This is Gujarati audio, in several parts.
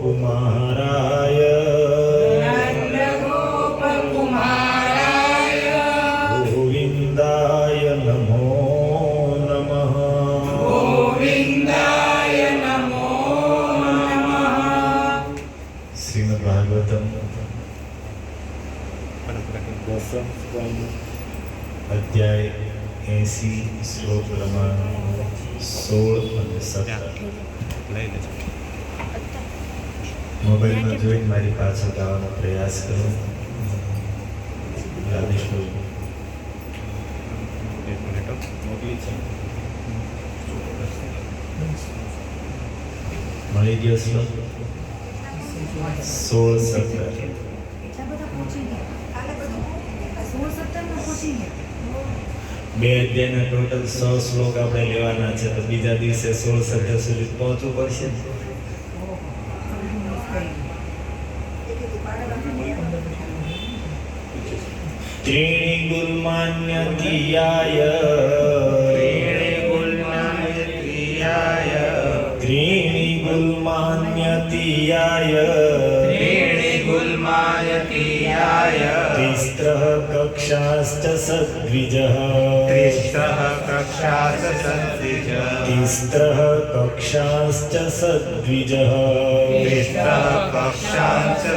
नन्दगोपकुमाराय गोविन्दाय नमो नमः। श्रीमद्भागवतम अध्याय 80 श्लोक क्रमांक 16 અને 17 મોબાઈલમાં જોઈને મારી પાસે ગાવાનો પ્રયાસ કરો. મળી ગયો શ્લોક 16-17. બે અધ્યાયના ટોટલ 100 શ્લોક આપણે લેવાના છે, તો બીજા દિવસે 16-17 સુધી પહોંચવું પડશે. ત્રીણિ ગુલ્માન્યતિયાય तिस्रः कक्षाश्च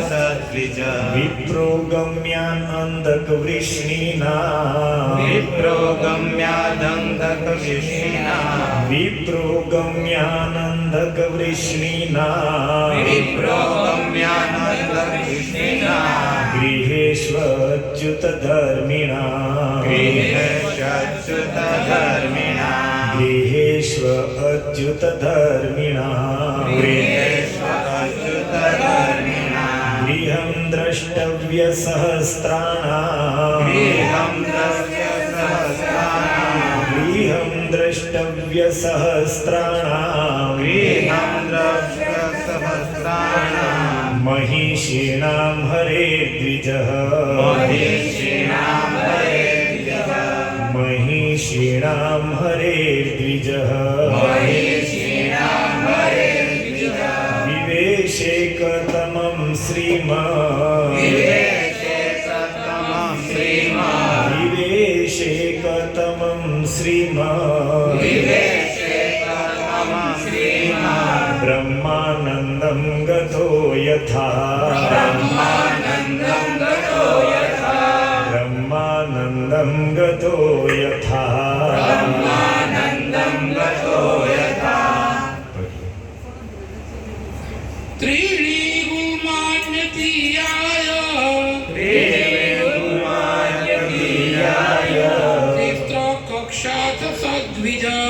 सद्विजः विप्रो गम्यान् अन्धकवृष्णीना गृहेष्वच्युत धर्मिणा गृहं द्रष्टव्य सहस्राणां महिषीणां हरे द्विजः विवेशेकतमं श्रीमद् ब्रह्मानन्दं गतो यथा त्रीणि गुल्मान्यतियाय तिस्रः कक्षाश्च सद्विजः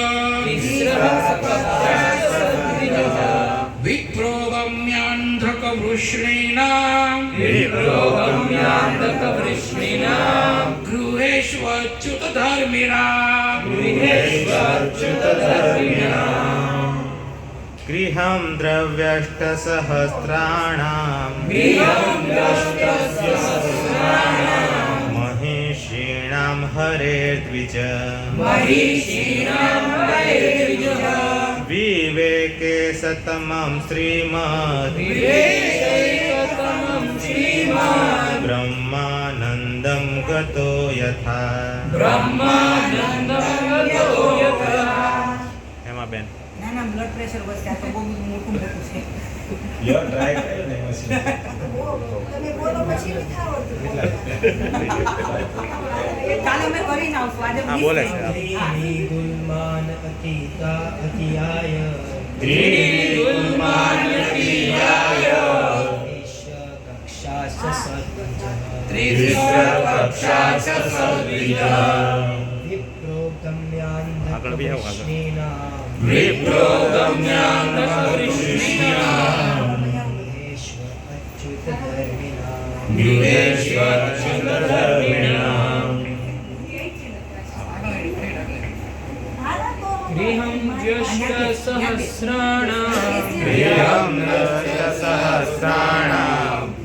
विप्रो गम्यान्धकवृष्णीनां गृहेष्वच्युत धर्मिणां गृहं द्रव्यष्टसहस्राणां महिषीणां हरेर्द्विज विवेके सतमं श्रीमद् ब्रह्मानन्दं गतो यथा. એમાં બેન ના બ્લડ પ્રેશર વધે તો બહુ મોટું છે. યો ટ્રાય કરો ને મશીન તમે બોલો પછી નહીં થાવતું. કાલે મેં કરીને આવશું આજે હા બોલે છે. આગળ બી આવો આગળ. विप्रो गम्यान्धकवृष्णीनां गृहेष्वच्युत धर्मिणां गृहं द्रष्टसहस्राणां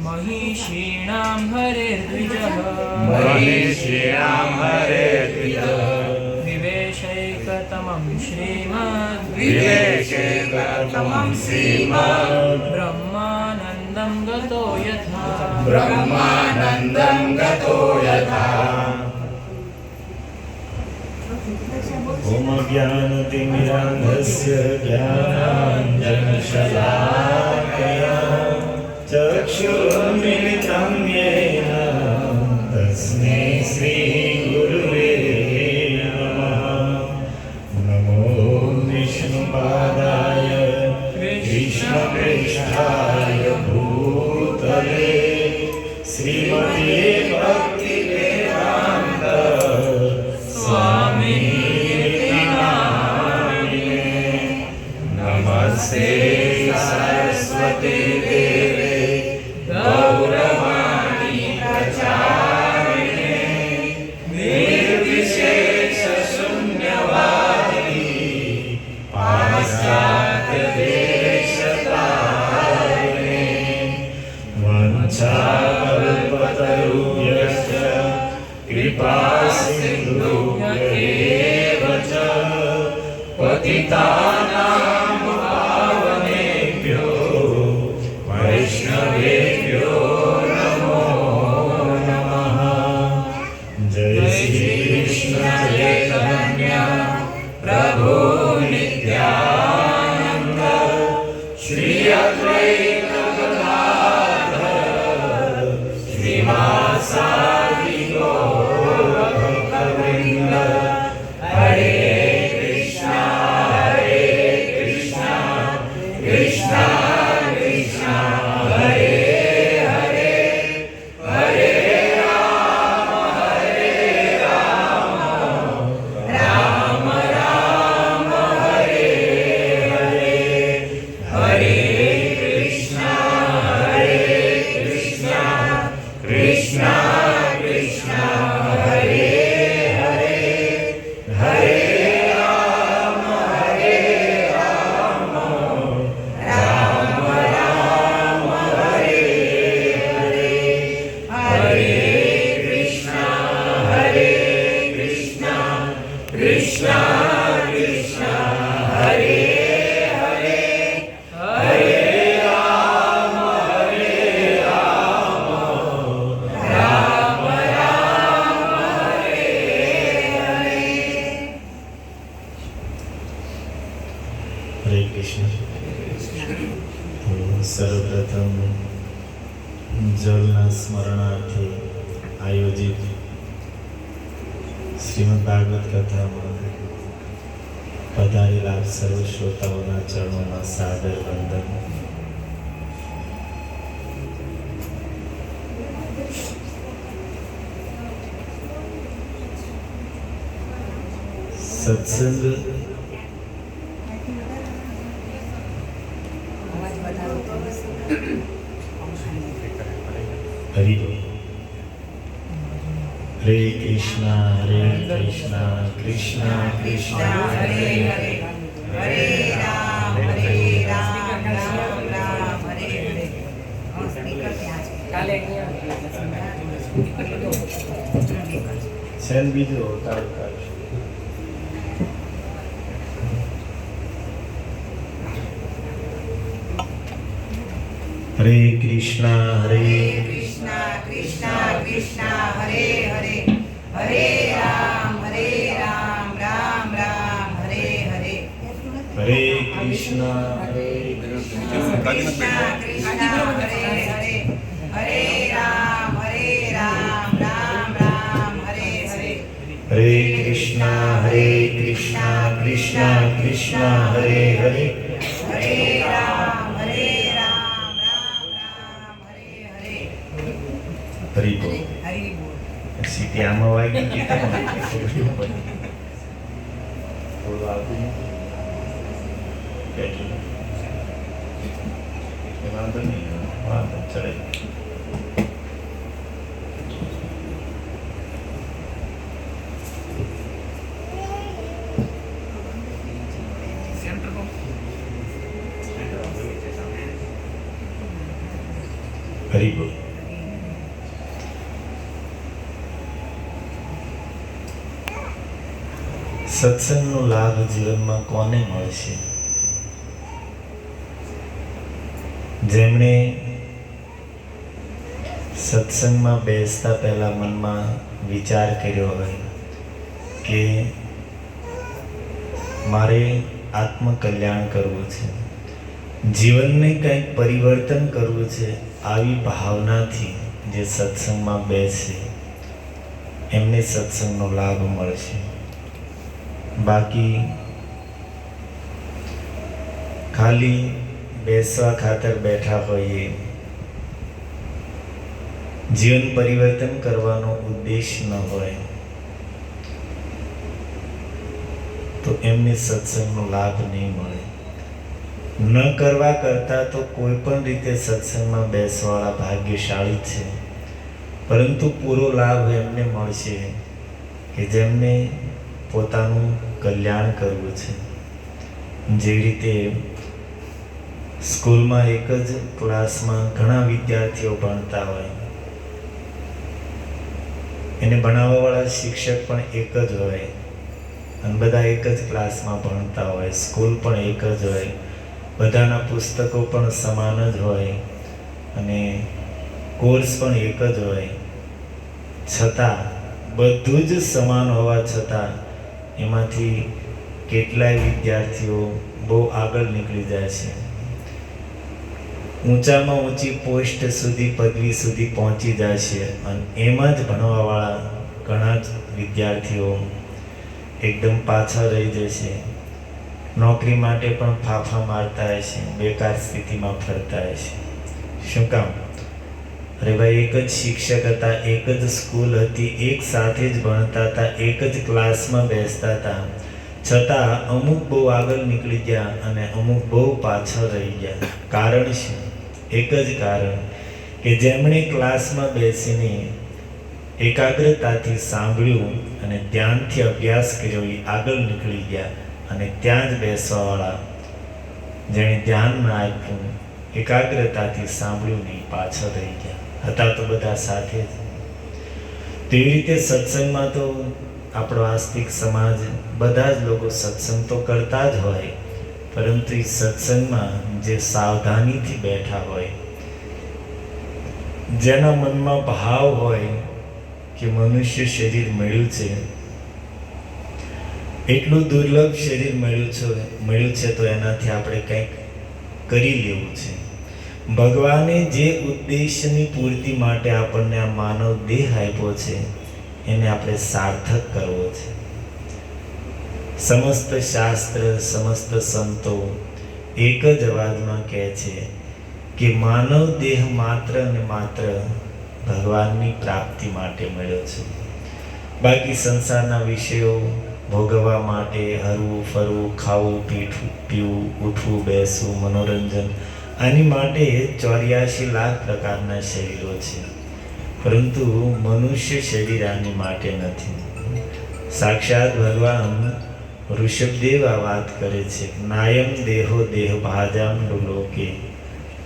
महिषीणां हरेर्द्विजः विवेशैकतमं श्रीमद् વિવેકે ગતમં શ્રીમદ્ બ્રહ્માનંદં ગતો યથા બ્રહ્માનંદં ગતો યથા ઓમ જ્ઞાનતિમિરાંધસ્ય જ્ઞાનાંજનશલાકયા ચક્ષુર્મિલિतं યેન તસ્મૈ શ્રીગુરુવે નમઃ નમો વિષ્ણુપાદાય કૃષ્ણપ્રેષ્ઠાય ભૂતલે શ્રીમતે ભક્તિવેદાંત સ્વામી નમસ્તે સરસ્વતી દેવે ગૌરવાણી પ્રચારિણે નિર્વિશેષ શૂન્યવાદી પાશ્ચાત્ય દેશતારિણે વંચાકલ્પતરુભ્યશ્ચ કૃપા સિંધુભ્યૈવ ચ પતિતાનાં પાવનેભ્યો વૈષ્ણવેભ્યો નમો નમઃ જય શ્રી કૃષ્ણ ચૈતન્ય પ્રભુ નિત્યાનંદ શ્રી અદ્વૈત ગદાધર શ્રીવાસાદિ ગૌરભક્તવૃંદ હરે સર્વપ્રથમ જલના સ્મરણાર્થે આયોજિત શ્રીમદ ભાગવત કથામાં પધારેલા સર્વ શ્રોતાઓના ચરણોમાં સાદર વંદન. સત્સંગ હરિ હરે કૃષ્ણ હરે કૃષ્ણ કૃષ્ણ કૃષ્ણ હરે હરે હરે રામ રામ રામ હરે હરે સ્પીકર ત્યાં છે કાલે સેન બીજો તારકા હરે કૃષ્ણ કૃષ્ણ કૃષ્ણ કૃષ્ણ હરે હરે હરે રામ રામ રામ હરે હરે હરે કૃષ્ણ હરે કૃષ્ણ કૃષ્ણ હરે હરે હરે રામ રામ રામ હરે હરે હરે કૃષ્ણ કૃષ્ણ કૃષ્ણ હરે હરે હરે રામ રામ હરે હરે હરિ બોલ. હરિ બોલ. સીટી આમાં વાગી ગઈ તો થોડું આપી બેઠું વાંધો નહીં વાંધો ચડે. હરિ બોલ. સત્સંગનો લાભ જીવનમાં કોને મળશે? જેમણે સત્સંગમાં બેસતા પહેલા મનમાં વિચાર કર્યો હોય કે મારે આત્મકલ્યાણ કરવું છે, જીવનને કંઈક પરિવર્તન કરવું છે, આવી ભાવનાથી જે સત્સંગમાં બેસે એમને સત્સંગનો લાભ મળશે. બાકી ખાલી બેસવા ખાતર બેઠા હોઈએ, જીવન પરિવર્તન કરવાનો ઉદ્દેશ ન હોય તો એમને સત્સંગનો લાભ નહીં મળે. ન કરવા કરતા તો કોઈ પણ રીતે સત્સંગમાં બેસવાવાળા ભાગ્યશાળી છે, પરંતુ પૂરો લાભ એમને મળશે કે જેમને પોતાનું કલ્યાણ કરવું છે. જેવી રીતે સ્કૂલમાં એક જ ક્લાસમાં ઘણા વિદ્યાર્થીઓ ભણતા હોય, એને ભણાવવાવાળા શિક્ષક પણ એક જ હોય અને બધા એક જ ક્લાસમાં ભણતા હોય, સ્કૂલ પણ એક જ હોય, બધાના પુસ્તકો પણ સમાન જ હોય અને કોર્સ પણ એક જ હોય, છતાં બધું જ સમાન હોવા છતાં એમાંથી કેટલાય વિદ્યાર્થીઓ બહુ આગળ નીકળી જાય છે, ઊંચામાં ઊંચી પોસ્ટ સુધી, પદવી સુધી પહોંચી જાય છે અને એમાં જ ભણવાવાળા ઘણા જ વિદ્યાર્થીઓ એકદમ પાછળ રહી જશે. નોકરી માટે પણ ફાફા મારતા હશે, બેકાર સ્થિતિમાં ફરતા હશે. શું કામ? અરે ભાઈ, એક જ શિક્ષક હતા, એક જ સ્કૂલ હતી, એક સાથે જ ભણતા હતા, એક જ ક્લાસમાં બેસતા હતા, છતાં અમુક બહુ આગળ નીકળી ગયા અને અમુક બહુ પાછળ રહી ગયા. કારણ શું? એક જ કારણ કે જેમણે ક્લાસમાં બેસીને એકાગ્રતાથી સાંભળ્યું અને ધ્યાનથી અભ્યાસ કર્યો એ આગળ નીકળી ગયા, અને ત્યાં જ બેસવાવાળા જેણે ધ્યાન ના આપ્યું, એકાગ્રતાથી સાંભળ્યું નહીં, પાછળ રહી ગયા. હતા તો બધા સાથે જ. તેવી રીતે સત્સંગમાં તો આપણો આસ્તિક સમાજ બધા જ લોકો સત્સંગ તો કરતા જ હોય, પરંતુ એ સત્સંગમાં જે સાવધાનીથી બેઠા હોય, જેના મનમાં ભાવ હોય કે મનુષ્ય શરીર મળ્યું છે, એટલું દુર્લભ શરીર મળ્યું છે તો એનાથી આપણે કંઈક કરી લેવું છે. ભગવાને જે ઉદ્દેશની પૂર્તિ માટે આપણને આ માનવ દેહ આપ્યો છે એને આપણે સાર્થક કરવો છે. સમસ્ત શાસ્ત્ર, સમસ્ત સંતો એક જ અવાજમાં કહે છે કે માનવ દેહ માત્ર અને માત્ર ભગવાનની પ્રાપ્તિ માટે મળ્યો છે. બાકી સંસારના વિષયો ભોગવવા માટે હરવું ફરવું, ખાવું પીવું, ઉઠવું બેસવું, મનોરંજન, આની માટે 84 લાખ પ્રકારના શરીરો છે, પરંતુ મનુષ્ય શરીર આની માટે નથી. સાક્ષાત ભગવાન ઋષભદેવ આ વાત કરે છે, નાયમ દેહો દેહ ભાજામ લોકે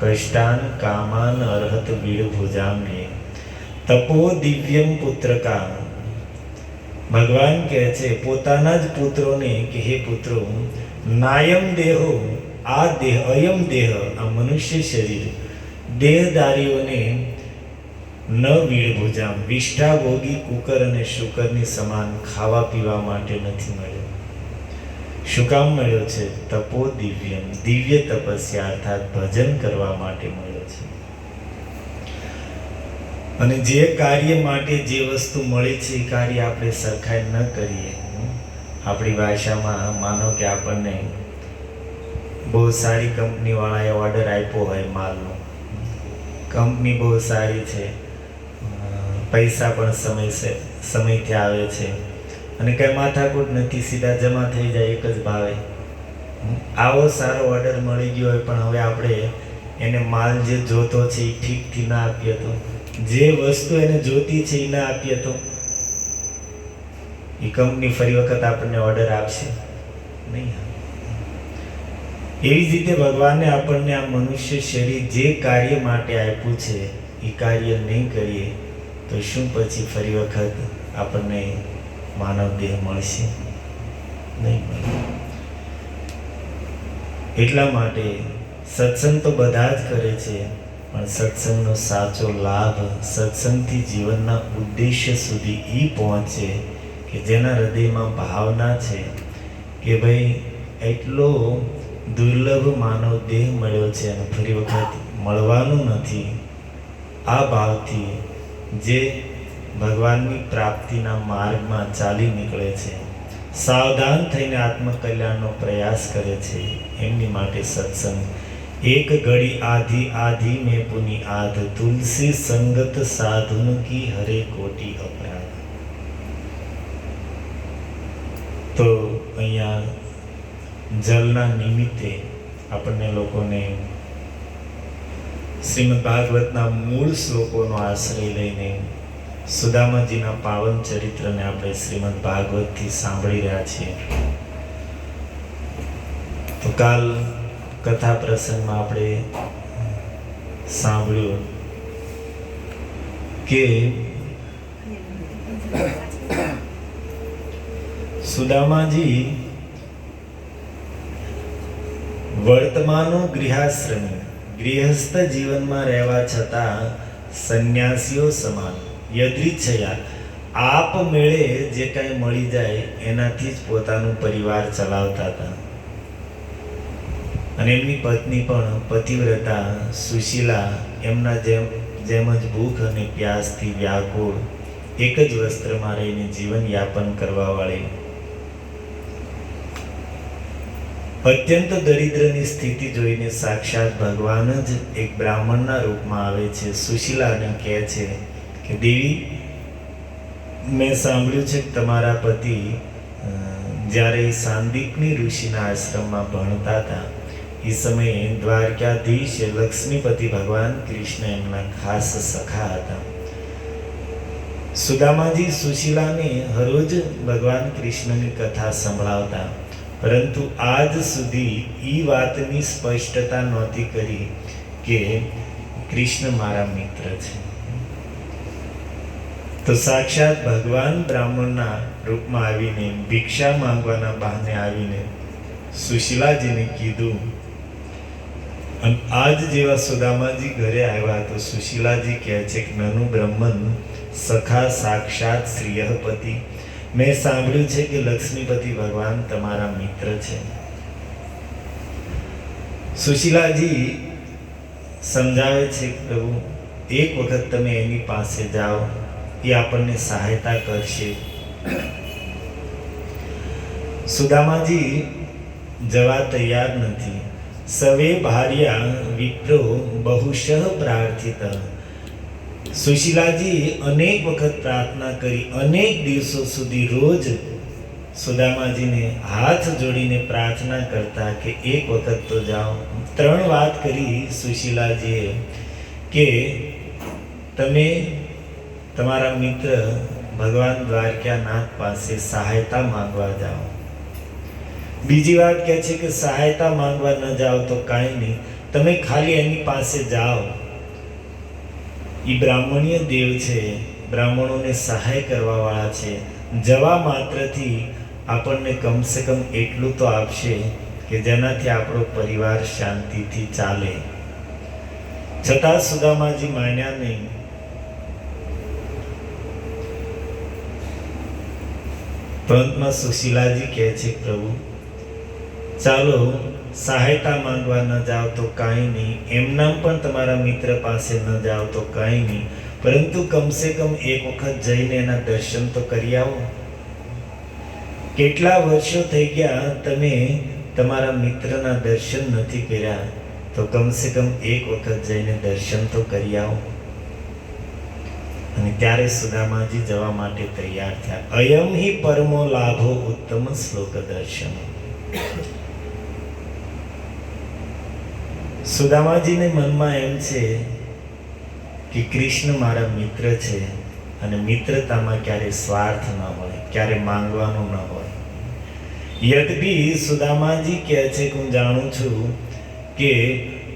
કષ્ટાન કામાન અર્હત વીડ ભુજામે તપો દિવ્યમ પુત્રકા. ભગવાન કહે છે પોતાના જ પુત્રોને કે હે પુત્રો, નાયમ દેહો, આ દેહ, અયમ દેહ, આ મનુષ્ય શરીર દેહધારીઓને ન વીડ ભુજામ, વિષ્ઠા ભોગી કુકર અને શુકરની સમાન ખાવા પીવા માટે નથી મળ્યો. શું કામ મળ્યો છે? તપો દિવ્યમ, દિવ્ય તપસ્યા અર્થાત ભજન કરવા માટે મળ્યો છે. અને જે કાર્ય માટે જે વસ્તુ મળે છે એ કાર્ય આપણે સરખાઈ ન કરીએ. આપણી ભાષામાં માનો કે આપણને બહુ સારી કંપનીવાળાએ ઓર્ડર આપ્યો હોય માલનો, કંપની બહુ સારી છે, પૈસા પણ સમયથી આવે છે અને કંઈ માથાકૂટ નથી, સીધા જમા થઈ જાય એક જ ભાવે. આવો સારો ઓર્ડર મળી ગયો હોય પણ હવે આપણે એને માલ જે જોતો છે એ ઠીકથી ના આપીએ તો, જે વસ્તુ એને જોતી છે એ ના આપીએ તો એ કંપની ફરી વખત આપણને ઓર્ડર આપશે નહીં. એવી જ રીતે ભગવાને આપણને આ મનુષ્ય શરીર જે કાર્ય માટે આપ્યું છે એ કાર્ય નહીં કરીએ તો શું પછી ફરી વખત આપણને માનવ દેહ મળશે? નહીં મળે. એટલા માટે સત્સંગ તો બધા જ કરે છે, પણ સત્સંગનો સાચો લાભ સત્સંગથી જીવનના ઉદ્દેશ્ય સુધી એ પહોંચે કે જેના હૃદયમાં ભાવના છે કે ભાઈ એટલો દુર્લભ માનવ દેહ મળ્યો છે અને ફરી વખત મળવાનું નથી. આ ભાવથી જે ભગવાનની પ્રાપ્તિના માર્ગમાં ચાલી નીકળે છે, સાવધાન થઈને આત્મકલ્યાણનો પ્રયાસ કરે છે, એમની માટે સત્સંગ એક ઘડી આધી આધી મેં પુની આધ તુલસી સંગત સાધુન કી હરે કોટી અપરાધ. તો અહીંયા જલના નિમિત્તે આપણને લોકોને શ્રીમદ ભાગવતના મૂળ શ્લોકોનો આશ્રય લઈને સુદામાજીના પાવન ચરિત્રને આપણે શ્રીમદ ભાગવતથી સાંભળી રહ્યા છીએ. તો કાલ કથા પ્રસંગમાં આપણે સાંભળ્યું કે સુદામાજી વર્તમાનો ગૃહાશ્રમી ગૃહસ્થ જીવનમાં રહેવા છતાં સંન્યાસીઓ સમાન યદૃચ્છયા આપમેળે જે કાંઈ મળી જાય એનાથી જ પોતાનું પરિવાર ચલાવતા હતા. અને એમની પત્ની પણ પતિવ્રતા સુશીલા એમના જેમ જ ભૂખ અને પ્યાસથી વ્યાકુળ એક જ વસ્ત્રમાં રહીને જીવન યાપન કરવા વાળી. અત્યંત દરિદ્રની સ્થિતિ જોઈને સાક્ષાત ભગવાન જ એક બ્રાહ્મણના રૂપમાં આવે છે. સુશીલાને કહે છે કે દેવી, મેં સાંભળ્યું છે કે તમારા પતિ જ્યારે સાંદીપની ઋષિના આશ્રમમાં ભણતા હતા એ સમયે દ્વારકાધીશ લક્ષ્મીપતિ ભગવાન કૃષ્ણ એમના ખાસ સખા હતા. સુદામાજી સુશીલાને હરોજ ભગવાન કૃષ્ણની કથા સંભળાવતા, પરંતુ આજ સુધી એ વાતની સ્પષ્ટતા નહોતી કરી કે કૃષ્ણ મારા મિત્ર છે. તો સાક્ષાત ભગવાન બ્રાહ્મણના રૂપમાં આવીને ભિક્ષા માંગવાના બહાને આવીને સુશીલાજીને કીધું. અને આજ જેવા સુદામાજી ઘરે આવ્યા તો સુશીલાજી કહે છે કે નનુ બ્રહ્મન સખા સાક્ષાત શ્રીયપતિ, મેં સાંભળ્યું છે કે લક્ષ્મીપતિ ભગવાન તમારા મિત્ર છે. સુશીલાજી સમજાવે છે કે પ્રભુ, એક વખત તમે એની પાસે જાઓ, એ આપણને સહાયતા કરશે. સુદામાજી જવા તૈયાર નથી. સવે ભાર્યા વિપ્રો બહુશઃ પ્રાર્થિત. સુશીલાજી અનેક વખત પ્રાર્થના કરી, અનેક દિવસો સુધી રોજ સુદામાજીને હાથ જોડીને પ્રાર્થના કરતા કે એક વખત તો જાઓ. 3 વાત કરી સુશીલાજીએ કે તમે તમારા મિત્ર ભગવાન દ્વારકાનાથ પાસે સહાયતા માંગવા જાઓ. બીજી વાત કહે છે કે સહાયતા માંગવા ન જાઓ તો કાંઈ નહીં, તમે ખાલી એની પાસે જાઓ. એ બ્રાહ્મણીય દેવ છે, બ્રાહ્મણોને સહાય કરવા વાળા છે. જવા માત્રથી આપણને કમસે કમ એટલું તો આપશે કે જેનાથી આપણો પરિવાર શાંતિથી ચાલે. છતાં સુદામાજી માન્યા નહીં. પંતમાં સુશીલાજી કહે છે પ્રભુ, ચાલો સહાયતા માંગવા ન જાઓ તો કાંઈ નહીં, એમનામ પણ તમારા મિત્ર પાસે ન જાઓ તો કાંઈ નહીં, પરંતુ કમસે કમ એક વખત જઈને એના દર્શન તો કરી આવો. કેટલા વર્ષો થઈ ગયા તમે તમારા મિત્રના દર્શન નથી કર્યા, તો કમસે કમ એક વખત જઈને દર્શન તો કરી આવો. અને ત્યારે સુદામાજી જવા માટે તૈયાર થયા. અયમ હિ પરમો લાભો ઉત્તમ શ્લોક દર્શન. સુદામાજીને મનમાં એમ છે કે કૃષ્ણ મારા મિત્ર છે અને મિત્રતામાં ક્યારે સ્વાર્થ ન હોય, ક્યારે માંગવાનું ન હોય. યદ્યપિ સુદામાજી કહે છે કે હું જાણું છું કે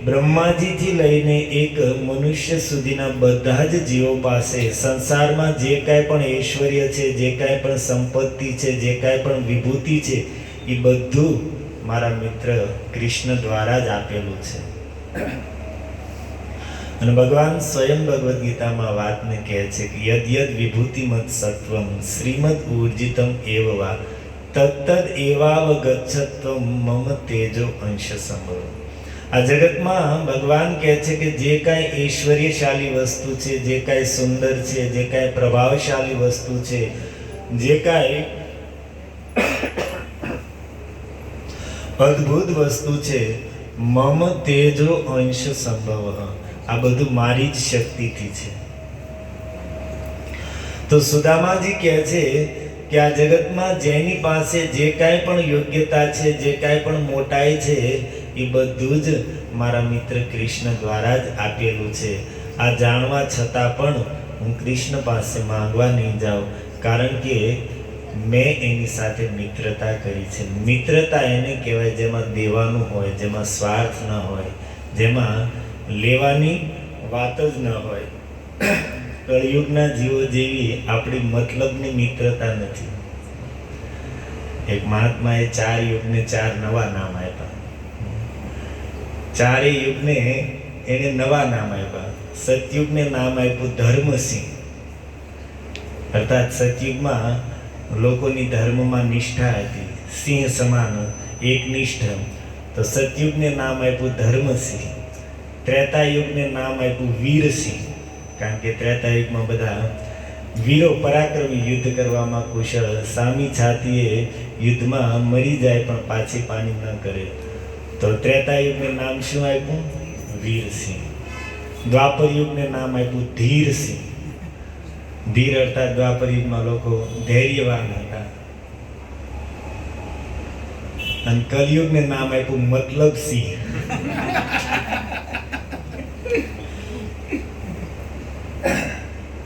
બ્રહ્માજીથી લઈને એક મનુષ્ય સુધીના બધા જ જીવો પાસે સંસારમાં જે કાંઈ પણ ઐશ્વર્ય છે, જે કાંઈ પણ સંપત્તિ છે, જે કાંઈ પણ વિભૂતિ છે, એ બધું મારા મિત્ર કૃષ્ણ દ્વારા જ આપેલું છે. અને ભગવાન સ્વયં ભગવદ્ ગીતામાં વાતને કહે છે કે યદ યદ વિભૂતિમત સત્વમ શ્રીમદ ઉર્જિતમ એવવા તત્તદ એવાવગચ્છત્વમ મમ તેજો અંશ સંભવ. આ જગતમાં ભગવાન કહે છે કે જે કાંઈ ઐશ્વર્યશાળી વસ્તુ છે, જે કાંઈ સુંદર છે, જે કાંઈ પ્રભાવશાળી વસ્તુ છે, જે કાંઈ અદ્ભુત વસ્તુ છે, મમ તેજો અંશ સંભવ, આ બધું મારી જ શક્તિથી છે. તો સુદામાજી કહે છે કે આ જગતમાં જેની પાસે જે કાંઈ પણ યોગ્યતા છે, જે કાંઈ પણ મોટાઈ છે, એ બધું જ મારા મિત્ર કૃષ્ણ દ્વારા જ આપેલું છે. આ જાણવા છતાં પણ હું કૃષ્ણ પાસે માંગવા નહીં જાઉં, કારણ કે મેં એની સાથે મિત્રતા કરી છે. મિત્રતા એને કહેવાય જેમાં દેવાનું હોય, જેમાં સ્વાર્થ ન હોય, જેમાં લેવાની વાત જ ન હોય. કળિયુગના જીવો જેવી આપણી મતલબની મિત્રતા નથી. એક મહાત્માએ 4 યુગને 4 નવા નામ આપ્યા. 4 યુગને એને નવા નામ આપ્યા. સતયુગને નામ આપ્યું ધર્મસિંહ, અર્થાત સતયુગમાં લોકોની ધર્મમાં નિષ્ઠા હતી, સિંહ સમાન એકનિષ્ઠ. તો સતયુગને નામ આપ્યું ધર્મસિંહ. ત્રેતાયુગને નામ આપ્યું વીરસિંહ, કારણ કે ત્રેતાયુગમાં બધા વીરો પરાક્રમી યુદ્ધ કરવામાં કુશળ, સામી છાતીએ યુદ્ધમાં મરી જાય પણ પાછી પાણી ન કરે. તો ત્રેતાયુગને નામ શું આપ્યું? વીરસિંહ. દ્વાપર યુગને નામ આપ્યું ધીરસિંહ. ધીર અર્થાત દ્વાપર યુગમાં લોકો ધૈર્યવાન હતા. અને કલયુગને નામ આપ્યું મતલબસિંહ.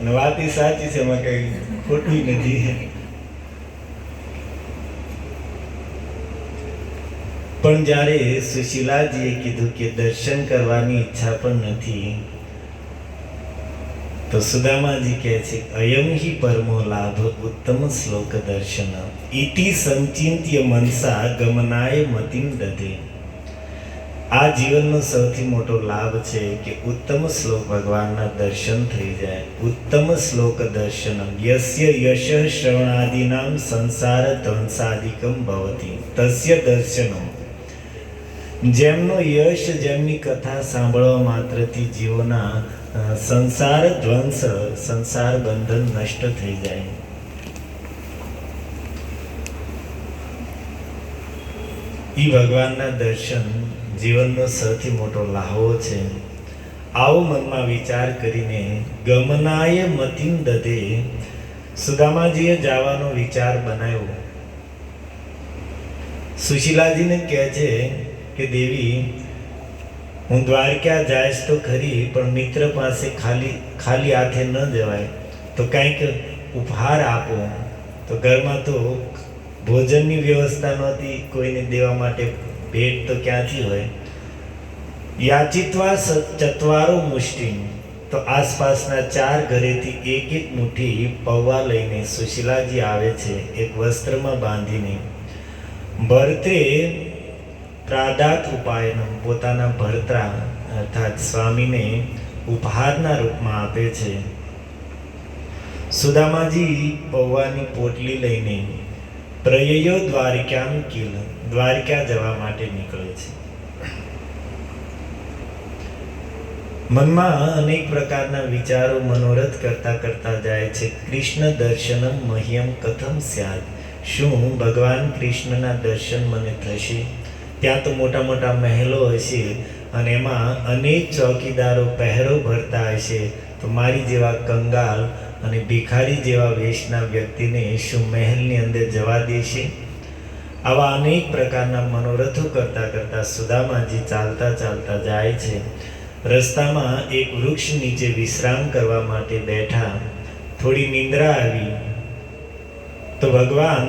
અને વાત એ સાચી છે, એમાં કઈ ખોટું નથી. પણ જ્યારે સુશીલાજીએ કીધું કે દર્શન કરવાની ઈચ્છા પણ નથી, તો સુદામાજી કહે છે અયમ હિ પરમો લાભ ઉત્તમ શ્લોક દર્શન ઇતિ સંચિંત્ય મનસા ગમનાય મતિમ દધે. આ જીવનનો સૌથી મોટો લાભ છે કે ઉત્તમ શ્લોક ભગવાનના દર્શન થઈ જાય. ઉત્તમ શ્લોક દર્શન યસ્ય યશ શ્રવણાદિનામ સંસાર ધ્વંસાદિકમ ભવતિ તસ્ય દર્શનમ. જેમનો યશ, જેમની કથા સાંભળવા માત્રથી જીવોના સંસાર ધ્વંસ, સંસાર બંધન નષ્ટ થઈ જાય. ઈ ભગવાનના દર્શન જીવનનો સૌથી મોટો લાહવો છે. આવો મનમાં વિચાર કરીને ગમનાય મતિમ દધે સુદામાજીએ જવાનો વિચાર બનાવ્યો. સુશીલાજીને કહે છે કે દેવી, હું દ્વારકા જાઈશ તો ખરી, પણ મિત્ર પાસે ખાલી હાથે ન જવાય, તો કંઈક ઉપહાર આપો. તો ઘરમાં તો ભોજનની વ્યવસ્થા નહોતી, કોઈને દેવા માટે ભેટ તો ક્યાંથી હોય. યાચિત્વા ચત્વારો મુષ્ટિ. તો આસપાસના 4 ઘરેથી એક મુઠ્ઠી પૌવા લઈને સુશીલાજી આવે છે, એક વસ્ત્રમાં બાંધીને. ભરતે પ્રાદાત ઉપાયનમ, પોતાના ભરતા અર્થાત સ્વામીને ઉપહારના રૂપમાં આપે છે. સુદામાજી પૌવાની પોટલી લઈને પ્રયયો દ્વારિકામ કિલ, દ્વારિકા જવા માટે નીકળે છે. મનમાં અનેક પ્રકારના વિચારો મનોરથ કરતા કરતા જાય છે. કૃષ્ણ દર્શનમ મહ્યમ કથમ સ્યાદ. શું ભગવાન કૃષ્ણના દર્શન મને થશે? ત્યાં તો મોટા મોટા મહેલો હશે અને એમાં અનેક ચોકીદારો પહેરો ભરતા હશે, તો મારી જેવા કંગાલ અને ભિખારી જેવા વેશના વ્યક્તિને શું મહેલની અંદર જવા દેશે? આવા અનેક પ્રકારના મનોરથો કરતા કરતા સુદામાજી ચાલતા ચાલતા જાય છે. રસ્તામાં એક વૃક્ષ નીચે વિશ્રામ કરવા માટે બેઠા. થોડી નિંદ્રા આવી તો ભગવાન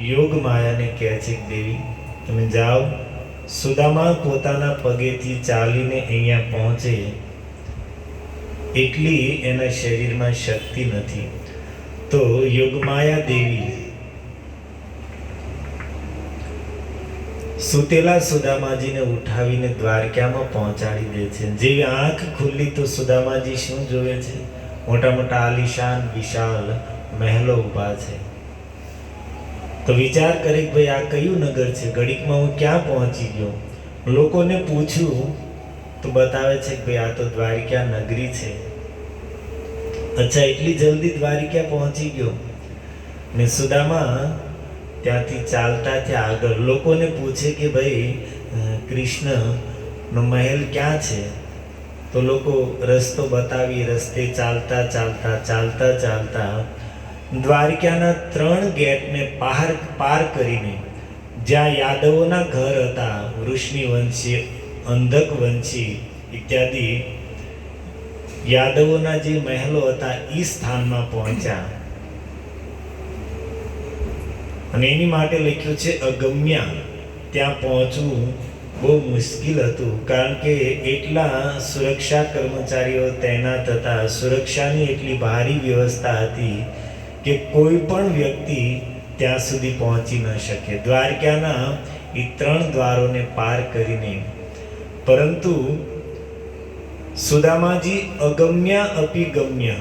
યોગ માયાને કહે છે કે દેવી, તમે જાઓ. સુદામા પોતાના પગેથી ચાલીને અહીંયા પહોંચે એટલી એના શરીરમાં શક્તિ નથી. તો યોગમાયા દેવી સુતેલા સુદામાજીને ઉઠાવીને દ્વારકામાં પહોંચાડી દે છે. જેવી આંખ ખુલ્લી તો સુદામાજી શું જોવે છે? મોટા મોટા આલિશાન વિશાળ મહેલો ઊભા છે. તો વિચાર કરે કે ભાઈ આ કયું નગર છે? ઘડીકમાં હું ક્યાં પહોંચી ગયો? લોકોને પૂછ્યું તો બતાવે છે કે ભાઈ આ તો દ્વારિકા નગરી છે. અચ્છા, એટલી જલ્દી દ્વારિકા પહોંચી ગયો? ને સુદામા ત્યાંથી ચાલતા ત્યાં આગળ લોકોને પૂછે કે ભાઈ કૃષ્ણનો મહેલ ક્યાં છે? તો લોકો રસ્તો બતાવી રસ્તે ચાલતા ચાલતા ચાલતા ચાલતા દ્વારિકાના 3 ગેટને પાર કરીને જ્યાં યાદવોના ઘર હતા, વૃષ્ણિ વંશી, અંધક વંશી ઇત્યાદિ યાદવોના જે મહેલો હતા એ સ્થાનમાં પહોંચ્યા. અને એની માટે લખ્યું છે અગમ્યા. ત્યાં પહોંચવું બહુ મુશ્કેલ હતું, કારણ કે એટલા સુરક્ષા કર્મચારીઓ તૈનાત હતા, સુરક્ષાની એટલી ભારી વ્યવસ્થા હતી કે કોઈ પણ વ્યક્તિ ત્યાં સુધી પહોંચી ન શકે દ્વારકાના એ 3 દ્વારોને પાર કરીને. પરંતુ સુદામાજી અગમ્યા અપી ગમ્ય,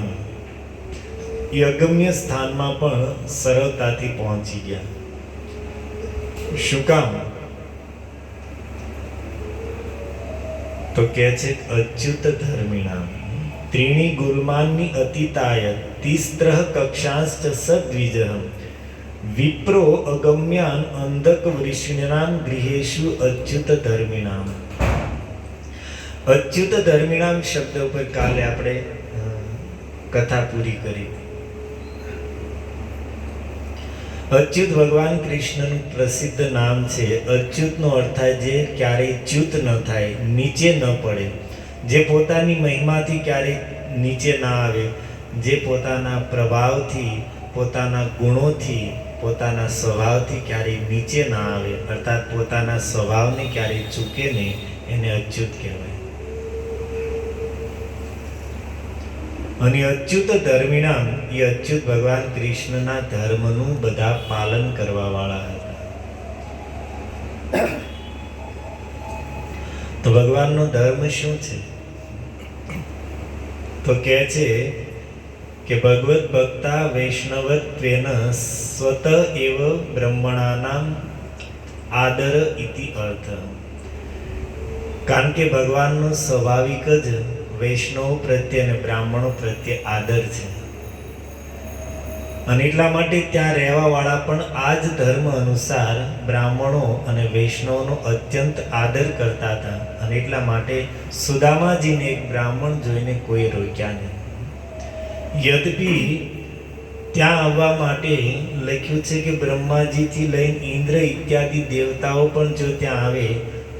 એ અગમ્ય સ્થાનમાં પણ સરળતાથી પહોંચી ગયા. શું કામ? તો કે છે અચ્યુત ધર્મિણામ ત્રીણી ગુલમાનની અતિતાય તિસ્ત્રહ કક્ષાંશ્ચ સદ્વિજઃ વિપ્રો અગમ્યાન અંધક વૃષ્ણિનામ ગૃહેષુ અચ્યુત ધર્મિણામ. અચ્યુત ધર્મિણામ શબ્દ ઉપર કાલે આપણે કથા પૂરી કરી. અચ્યુત ભગવાન કૃષ્ણનું પ્રસિદ્ધ નામ છે. અચ્યુતનો અર્થ થાય જે ક્યારેય ચ્યુત ન થાય, નીચે ન પડે, જે પોતાની મહિમાથી ક્યારેય નીચે ના આવે, જે પોતાના પ્રભાવથી, પોતાના ગુણોથી, પોતાના સ્વભાવથી ક્યારેય નીચે ના આવે, અર્થાત પોતાના સ્વભાવને ક્યારેય ચૂકે નહીં, એને અચ્યુત કહેવાય. અને અચ્યુત ધર્મિણામ, એ અચ્યુત ભગવાન કૃષ્ણના ધર્મનું બધા પાલન કરવા વાળા હતા. તો ભગવાનનો ધર્મ શું છે? તો કહે છે કે ભગવત ભક્તા વૈષ્ણવત્વેન સ્વત એવ બ્રહ્મણાનામ આદર ઇતિ અર્થ. કારણ કે ભગવાનનો સ્વાભાવિક જ વૈષ્ણવ પ્રત્યે અને બ્રાહ્મણો પ્રત્યે આદર છે, અને એટલા માટે ત્યાં રહેવા વાળા પણ આ જ ધર્મ અનુસાર બ્રાહ્મણો અને વૈષ્ણવનો અત્યંત આદર કરતા હતા. અને એટલા માટે સુદામાજીને એક બ્રાહ્મણ જોઈને કોઈ રોક્યા નહીં. યદ્યપિ ત્યાં આવવા માટે લખ્યું છે કે બ્રહ્માજીથી લઈને ઇન્દ્ર ઇત્યાદિ દેવતાઓ પણ જો ત્યાં આવે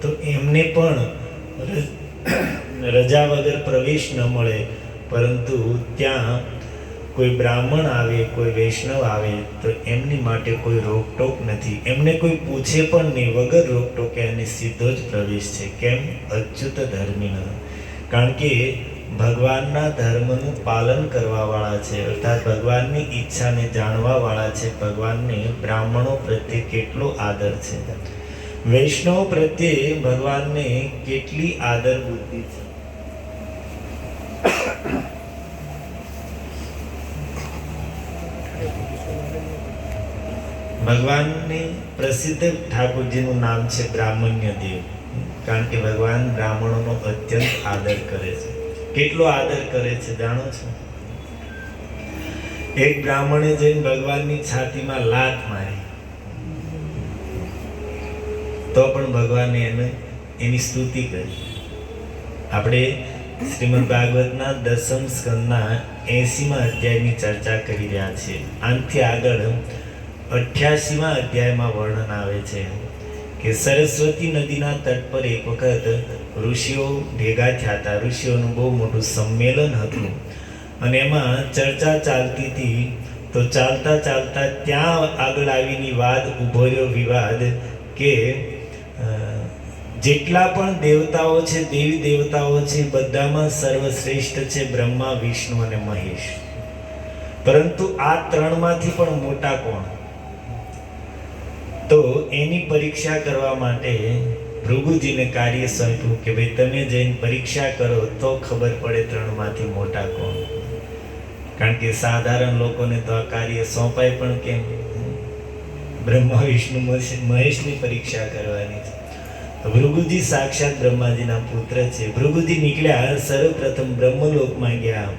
તો એમને પણ રજા વગર પ્રવેશ ન મળે. પરંતુ ત્યાં કોઈ બ્રાહ્મણ આવે, કોઈ વૈષ્ણવ આવે તો એમની માટે કોઈ રોકટોક નથી, એમને કોઈ પૂછે પણ નહીં, વગર રોકટોકે એને સીધો જ પ્રવેશ છે. કેમ? અચ્યુત ધર્મિના. કારણ કે ભગવાનના ધર્મનું પાલન કરવા વાળા છે, અર્થાત ભગવાનની ઈચ્છાને જાણવા વાળા છે. ભગવાનને બ્રાહ્મણો પ્રત્યે કેટલો આદર છે, વૈષ્ણવ પ્રત્યે ભગવાનને કેટલી આદર બુદ્ધિ છે. ભગવાનને પ્રસિદ્ધ ઠાકોરજીનું નામ છે બ્રાહ્મણ્ય દેવ, કારણ કે ભગવાન બ્રાહ્મણોનો અત્યંત આદર કરે છે. કેટલો આદર કરે છે જાણો છો? એક બ્રાહ્મણે જઈને ભગવાનની છાતીમાં લાત મારી તો પણ ભગવાને એની સ્તુતિ કરી. આપણે શ્રીમદ ભાગવતના 10મ સ્કંદના 80મા અધ્યાયની ચર્ચા કરી રહ્યા છીએ. આનાથી આગળ 88મા અધ્યાયમાં વર્ણન આવે છે કે સરસ્વતી નદીના તટ પર એક વખત ઋષિઓ ભેગા થયા હતા. ઋષિઓનું બહુ મોટું સંમેલન હતું અને એમાં ચર્ચા ચાલતી હતી. તો ચાલતા ચાલતા ત્યાં આગળ આવીને વાદ ઊભો રહ્યો, વિવાદ કે જેટલા પણ દેવતાઓ છે, દેવી દેવતાઓ છે, બધામાં સર્વશ્રેષ્ઠ છે બ્રહ્મા, વિષ્ણુ અને મહેશ. પરંતુ આ ત્રણમાંથી પણ મોટા કોણ? તો એની પરીક્ષા કરવા માટે ભૃગુજીને કાર્ય સોંપ્યું કે ભાઈ તમે જઈને પરીક્ષા કરો તો ખબર પડે ત્રણમાંથી મોટા કોણ. કારણ કે સાધારણ લોકોને તો આ કાર્ય સોંપાય પણ કેમ? બ્રહ્મા વિષ્ણુ મહેશની પરીક્ષા કરવાની છે. તો ભૃગુજી સાક્ષાત બ્રહ્માજીના પુત્ર છે. ભૃગુજી નીકળ્યા, સર્વપ્રથમ બ્રહ્મલોકમાં ગયા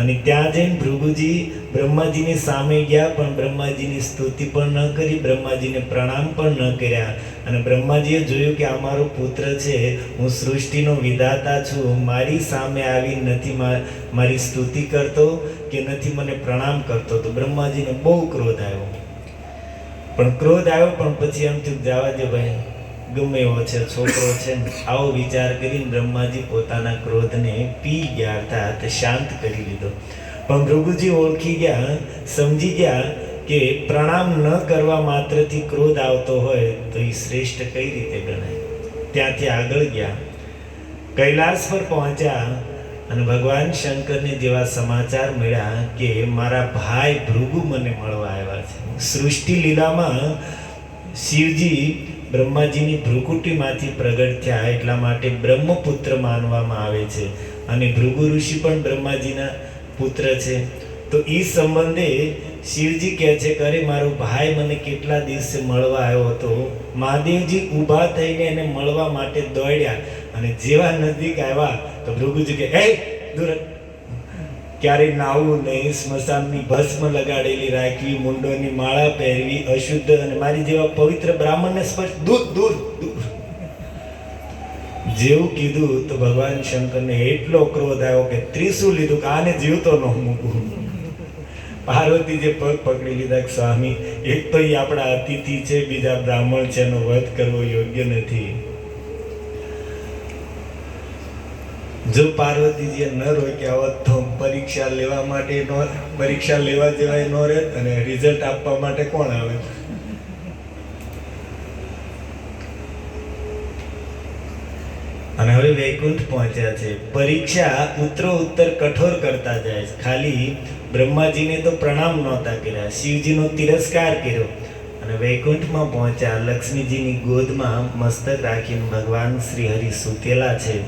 અને ત્યાં જઈને ભૃગુજી બ્રહ્માજીની સામે ગયા, પણ બ્રહ્માજીની સ્તુતિ પણ ન કરી, બ્રહ્માજીને પ્રણામ પણ ન કર્યા. અને બ્રહ્માજીએ જોયું કે આ મારો પુત્ર છે, હું સૃષ્ટિનો વિધાતા છું, મારી સામે આવી નથી મારી સ્તુતિ કરતો કે નથી મને પ્રણામ કરતો. તો બ્રહ્માજીને બહુ ક્રોધ આવ્યો. પણ પછી એમ થયું જવા દે ભાઈ, ગમે એવો છે છોકરો છે, આવો વિચાર કરીને બ્રહ્માજી પોતાના ક્રોધને પી ગયા, અર્થાત શાંત કરી લીધો. પણ ભૃગુજી ઓળખી ગયા, સમજી ગયા કે પ્રણામ ન કરવા માત્રથી ક્રોધ આવતો હોય તો એ શ્રેષ્ઠ કઈ રીતે ગણાય. ત્યાંથી આગળ ગયા, કૈલાસ પર પહોંચ્યા અને ભગવાન શંકરને જેવા સમાચાર મળ્યા કે મારા ભાઈ ભૃગુ મને મળવા આવ્યા છે. સૃષ્ટિ લીલામાં શિવજી બ્રહ્માજીની ભ્રુકુટીમાંથી પ્રગટ થયા, એટલા માટે બ્રહ્મપુત્ર માનવામાં આવે છે. અને ભૃગુ ઋષિ પણ બ્રહ્માજીના પુત્ર છે. તો એ સંબંધે શિવજી કહે છે કે અરે મારો ભાઈ મને કેટલા દિવસે મળવા આવ્યો હતો. મહાદેવજી ઊભા થઈને એને મળવા માટે દોડ્યા અને જેવા નજીક આવ્યા તો ભૃગુજી કે એ દૂર, ક્યારેય નાવું નહીં, સ્મશાનની ભસ્મ લગાડેલી રાખવી, મુંડોની માળા પહેરવી અશુદ્ધ, અને મારી જેવા પવિત્ર બ્રાહ્મણને સ્પર્શ, દૂર દૂર દૂર. જેવું કીધું તો ભગવાન શંકરને એટલો ક્રોધ આવ્યો કે ત્રિશૂળ લીધું કે આને જીવતો ન મૂકું. પાર્વતીજીએ પગ પકડી લીધા કે સ્વામી, એક તો એ આપણા અતિથિ છે, બીજા બ્રાહ્મણ છે, એનો વધ કરવો યોગ્ય નથી. જો પાર્વતીજીએ ન રોક્યા હોત તો પરીક્ષા લેવા માટે પરીક્ષા લેવા જેવાય ન રહે અને રિઝલ્ટ આપવા માટે કોણ આવે? અને હવે વૈકુંઠ પહોંચ્યા છે. પરીક્ષા ઉત્તરોત્તર કઠોર કરતા જાય છે. ખાલી બ્રહ્માજીને તો પ્રણામ નહોતા કર્યા, શિવજીનો તિરસ્કાર કર્યો અને વૈકુંઠમાં પહોંચ્યા. લક્ષ્મીજીની ગોદમાં મસ્તક રાખીને ભગવાન શ્રી હરિ સૂતેલા છે,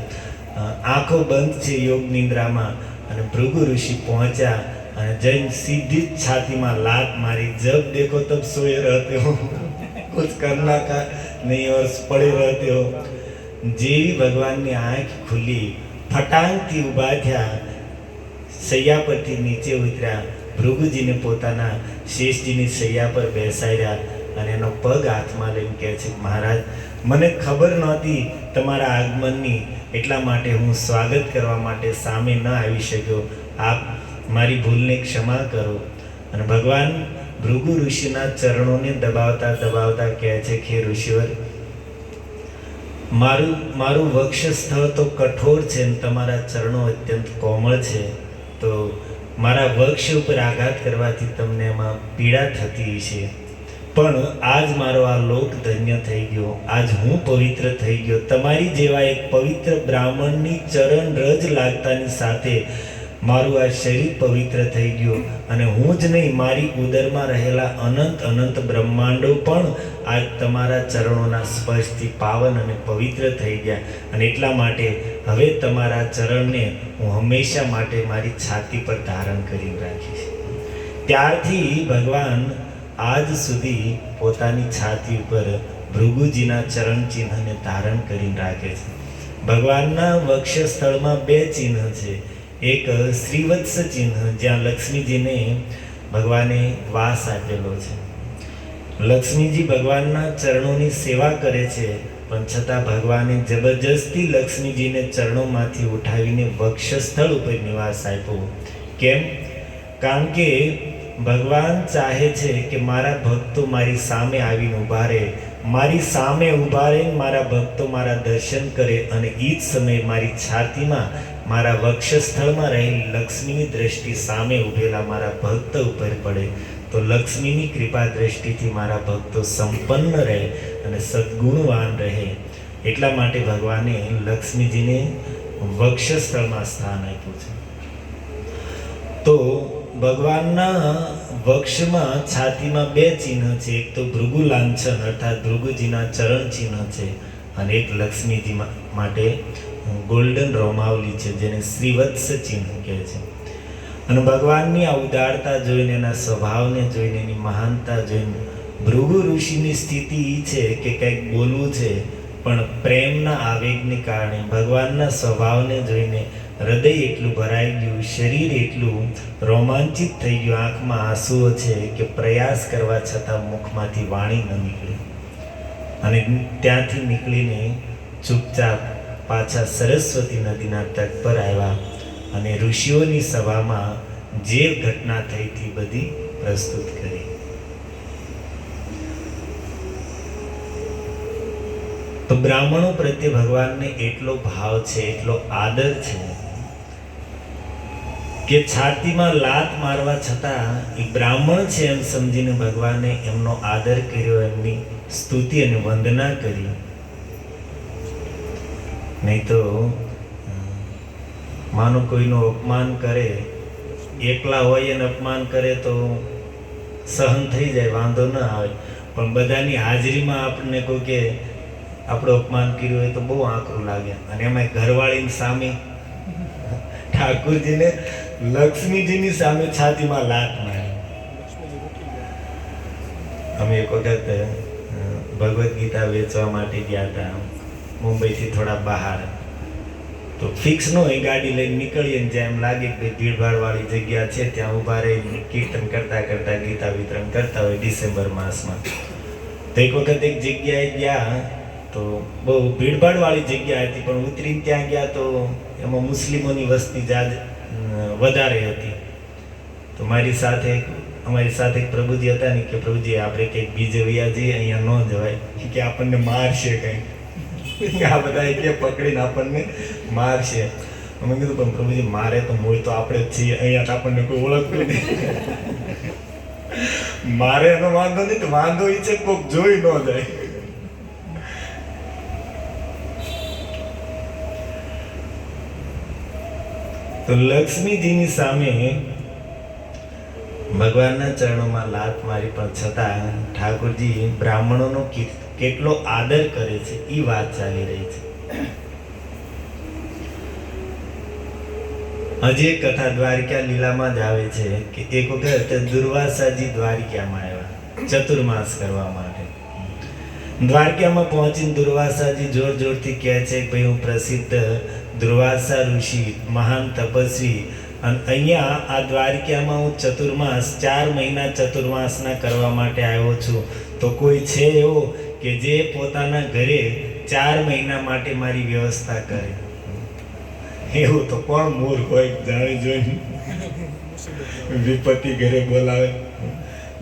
આંખો બંધ છે યોગ નિંદ્રામાં. અને ભૃગુ ઋષિ પહોંચ્યા અને જૈન સીધી જ છાતીમાં લાત મારી. જબ દેખો તબ સોએ રહેતે હો, કુછ કરના કા નહીં ઓર પડે રહેતે હો. જેવી ભગવાનની આંખ ખુલી, ફટાંગથી ઊભા થયા, સૈયા પરથી નીચે ઉતર્યા, ભૃગુજીને પોતાના શેષજીની સૈયા પર બેસાડ્યા અને એનો પગ હાથમાં લઈને કહે છે મહારાજ, મને ખબર નહોતી તમારા આગમનની, એટલા માટે હું સ્વાગત કરવા માટે સામે ન આવી શક્યો. આપ મારી ભૂલને ક્ષમા કરો. અને ભગવાન ભૃગુ ઋષિના ચરણોને દબાવતા દબાવતા કહે છે કે ઋષિવર, મારું વક્ષસ્થળ તો કઠોર છે અને તમારા ચરણો અત્યંત કોમળ છે, તો મારા વક્ષ ઉપર આઘાત કરવાથી તમને એમાં પીડા થતી છે. પણ આજ મારો આ લોક ધન્ય થઈ ગયો, આજ હું પવિત્ર થઈ ગયો. તમારી જેવા એક પવિત્ર બ્રાહ્મણની ચરણ રજ લાગતાની સાથે મારું આ શરીર પવિત્ર થઈ ગયું. અને હું જ નહીં, મારી ઉદરમાં રહેલા અનંત અનંત બ્રહ્માંડો પણ આજ તમારા ચરણોના સ્પર્શથી પાવન અને પવિત્ર થઈ ગયા. અને એટલા માટે હવે તમારા ચરણને હું હંમેશા માટે મારી છાતી પર ધારણ કરી રાખીશ. ત્યારથી ભગવાન આજ સુધી પોતાની છાતી ઉપર ભૃગુજીના ચરણ ચિહ્નને ધારણ કરીને રાખે છે. ભગવાનના વક્ષસ્થળમાં બે ચિહ્ન છે. એક શ્રીવત્સ ચિહ્ન, જ્યાં લક્ષ્મીજીને ભગવાને વાસ આપેલો છે. લક્ષ્મીજી ભગવાનના ચરણોની સેવા કરે છે, પણ છતાં ભગવાને જબરજસ્તી લક્ષ્મીજીને ચરણોમાંથી ઉઠાવીને વક્ષસ્થળ ઉપર નિવાસ આપ્યો. કેમ? કારણ કે ભગવાન ચાહે છે કે મારા ભક્તો મારી સામે આવીને ઊભા રહે, મારી સામે ઊભા રહીને મારા ભક્તો મારા દર્શન કરે અને એ જ સમયે મારી છાતીમાં મારા વક્ષસ્થળમાં રહેલી લક્ષ્મીની દ્રષ્ટિ સામે ઊભેલા મારા ભક્ત ઉપર પડે, તો લક્ષ્મીની કૃપા દ્રષ્ટિથી મારા ભક્તો સંપન્ન રહે અને સદ્ગુણવાન રહે. એટલા માટે ભગવાને લક્ષ્મીજીને વક્ષસ્થળમાં સ્થાન આપ્યું છે. તો ભગવાનના વક્ષમાં છાતીમાં બે ચિહ્ન છે. એક તો ભૃગુ લાંછન અર્થાત ભૃગુજીના ચરણ ચિહ્ન છે અને એક લક્ષ્મીજી માટે ગોલ્ડન રોમાવલી છે જેને શ્રીવત્સ ચિહ્ન કહે છે. અને ભગવાનની આ ઉદારતા જોઈને, એના સ્વભાવને જોઈને, એની મહાનતા જોઈને ભૃગુ ઋષિની સ્થિતિ એ છે કે કંઈક બોલવું છે, પણ પ્રેમના આવેગને કારણે, ભગવાનના સ્વભાવને જોઈને હૃદય એટલું ભરાઈ ગયું, શરીર એટલું રોમાંચિત થઈ ગયું, આંખમાં આંસુઓ છે કે પ્રયાસ કરવા છતાં મુખમાંથી વાણી ન નીકળી. અને ત્યાંથી નીકળીને ચૂપચાપ પાછા સરસ્વતી નદીના તટ પર આવ્યા અને ઋષિઓની સભામાં જે ઘટના થઈ હતી બધી પ્રસ્તુત કરી. તો બ્રાહ્મણો પ્રત્યે ભગવાનને એટલો ભાવ છે, એટલો આદર છે કે છાતીમાં લાત મારવા છતાં એ બ્રાહ્મણ છે એમ સમજીને ભગવાને એમનો આદર કર્યો, એમની સ્તુતિ અને વંદના કરી. નહીં તો માનો કોઈનું અપમાન કરે, એકલા હોય અને અપમાન કરે તો સહન થઈ જાય, વાંધો ન આવે, પણ બધાની હાજરીમાં આપણને કોઈ કે આપણું અપમાન કર્યું હોય તો બહુ આકરું લાગે. અને એમાં ઘરવાળીની સામે, ઠાકુરજીને લક્ષ્મીજીની સામે છાતીમાં લાત મારી. અમે એક વખત ભગવદ્ ગીતા વેચવા માટે ગયા હતા મુંબઈથી થોડા બહાર. તો ફિક્સ ન હોય, ગાડી લઈને નીકળીએ ને જ્યાં એમ લાગે કે ભીડભાડવાળી જગ્યા છે ત્યાં ઊભા રહી કીર્તન કરતા કરતા ગીતા વિતરણ કરતા હોય ડિસેમ્બર માસમાં. તો એક વખત એક જગ્યાએ ગયા તો બહુ ભીડભાડવાળી જગ્યા હતી, પણ ઉતરીને ત્યાં ગયા તો એમાં મુસ્લિમોની વસ્તી વધારે હતી. તો અમારી સાથે એક પ્રભુજી હતા ને કે પ્રભુજી આપણે કંઈક બીજે વયા જઈએ, અહીંયા ન જવાય કે આપણને મારશે કંઈક, આ બધા કે પકડીને આપણને મારશે. અમે કીધું પણ પ્રભુજી મારે તો મૂળ તો આપણે જ છીએ, અહીંયા તો આપણને કોઈ ઓળખતું નહીં. મારે એનો વાંધો નહીં, તો વાંધો એ છે કોઈક જોઈ ન જાય. તો લક્ષ્મીજીની સામે ભગવાનના ચરણોમાં લાત મારી, પણ છતાં ઠાકોરજી બ્રાહ્મણોનો કેટલો આદર કરે છે એ વાત ચાલી રહી છે. હજી એક કથા દ્વારિકા લીલામાં જ આવે છે કે એક વખત દુર્વાસાજી દ્વારિકામાં આવ્યા ચતુર્માસ કરવા માટે. દ્વારકામાં પહોંચીને દુર્વાસાજી જોર જોરથી કહે છે કે ભાઈ હું પ્રસિદ્ધ દુર્વાસા ઋષિ, મહાન તપસ્વી, અને અહીંયા આ દ્વારકામાં હું ચતુર્માસ 4 મહિના ચતુર્માસના કરવા માટે આવ્યો છું. તો કોઈ છે એવો કે જે પોતાના ઘરે 4 મહિના માટે મારી વ્યવસ્થા કરે? એવું તો કોણ મૂર્ખ હોય જાણી જોઈને વિપત્તિ ઘરે બોલાવે.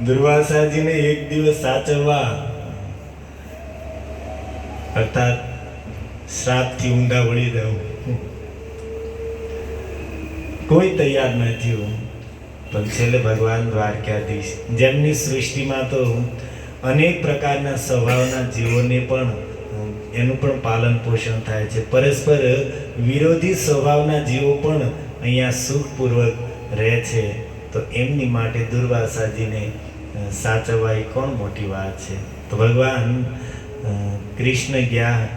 દુર્વાસાજીને એક દિવસ સાચવવા અર્થાત શ્રાપથી ઊંડા વળી જવું કોઈ તૈયાર ન થયું. પણ છેલ્લે ભગવાન દ્વારકાધીશ, જેમની સૃષ્ટિમાં તો અનેક પ્રકારના સ્વભાવના જીવોને પણ એનું પણ પાલન પોષણ થાય છે, પરસ્પર વિરોધી સ્વભાવના જીવો પણ અહીંયા સુખપૂર્વક રહે છે. તો એમની માટે દુર્વાસાજીને સાચવવા એ કોણ મોટી વાત છે? તો ભગવાન કૃષ્ણ ગયા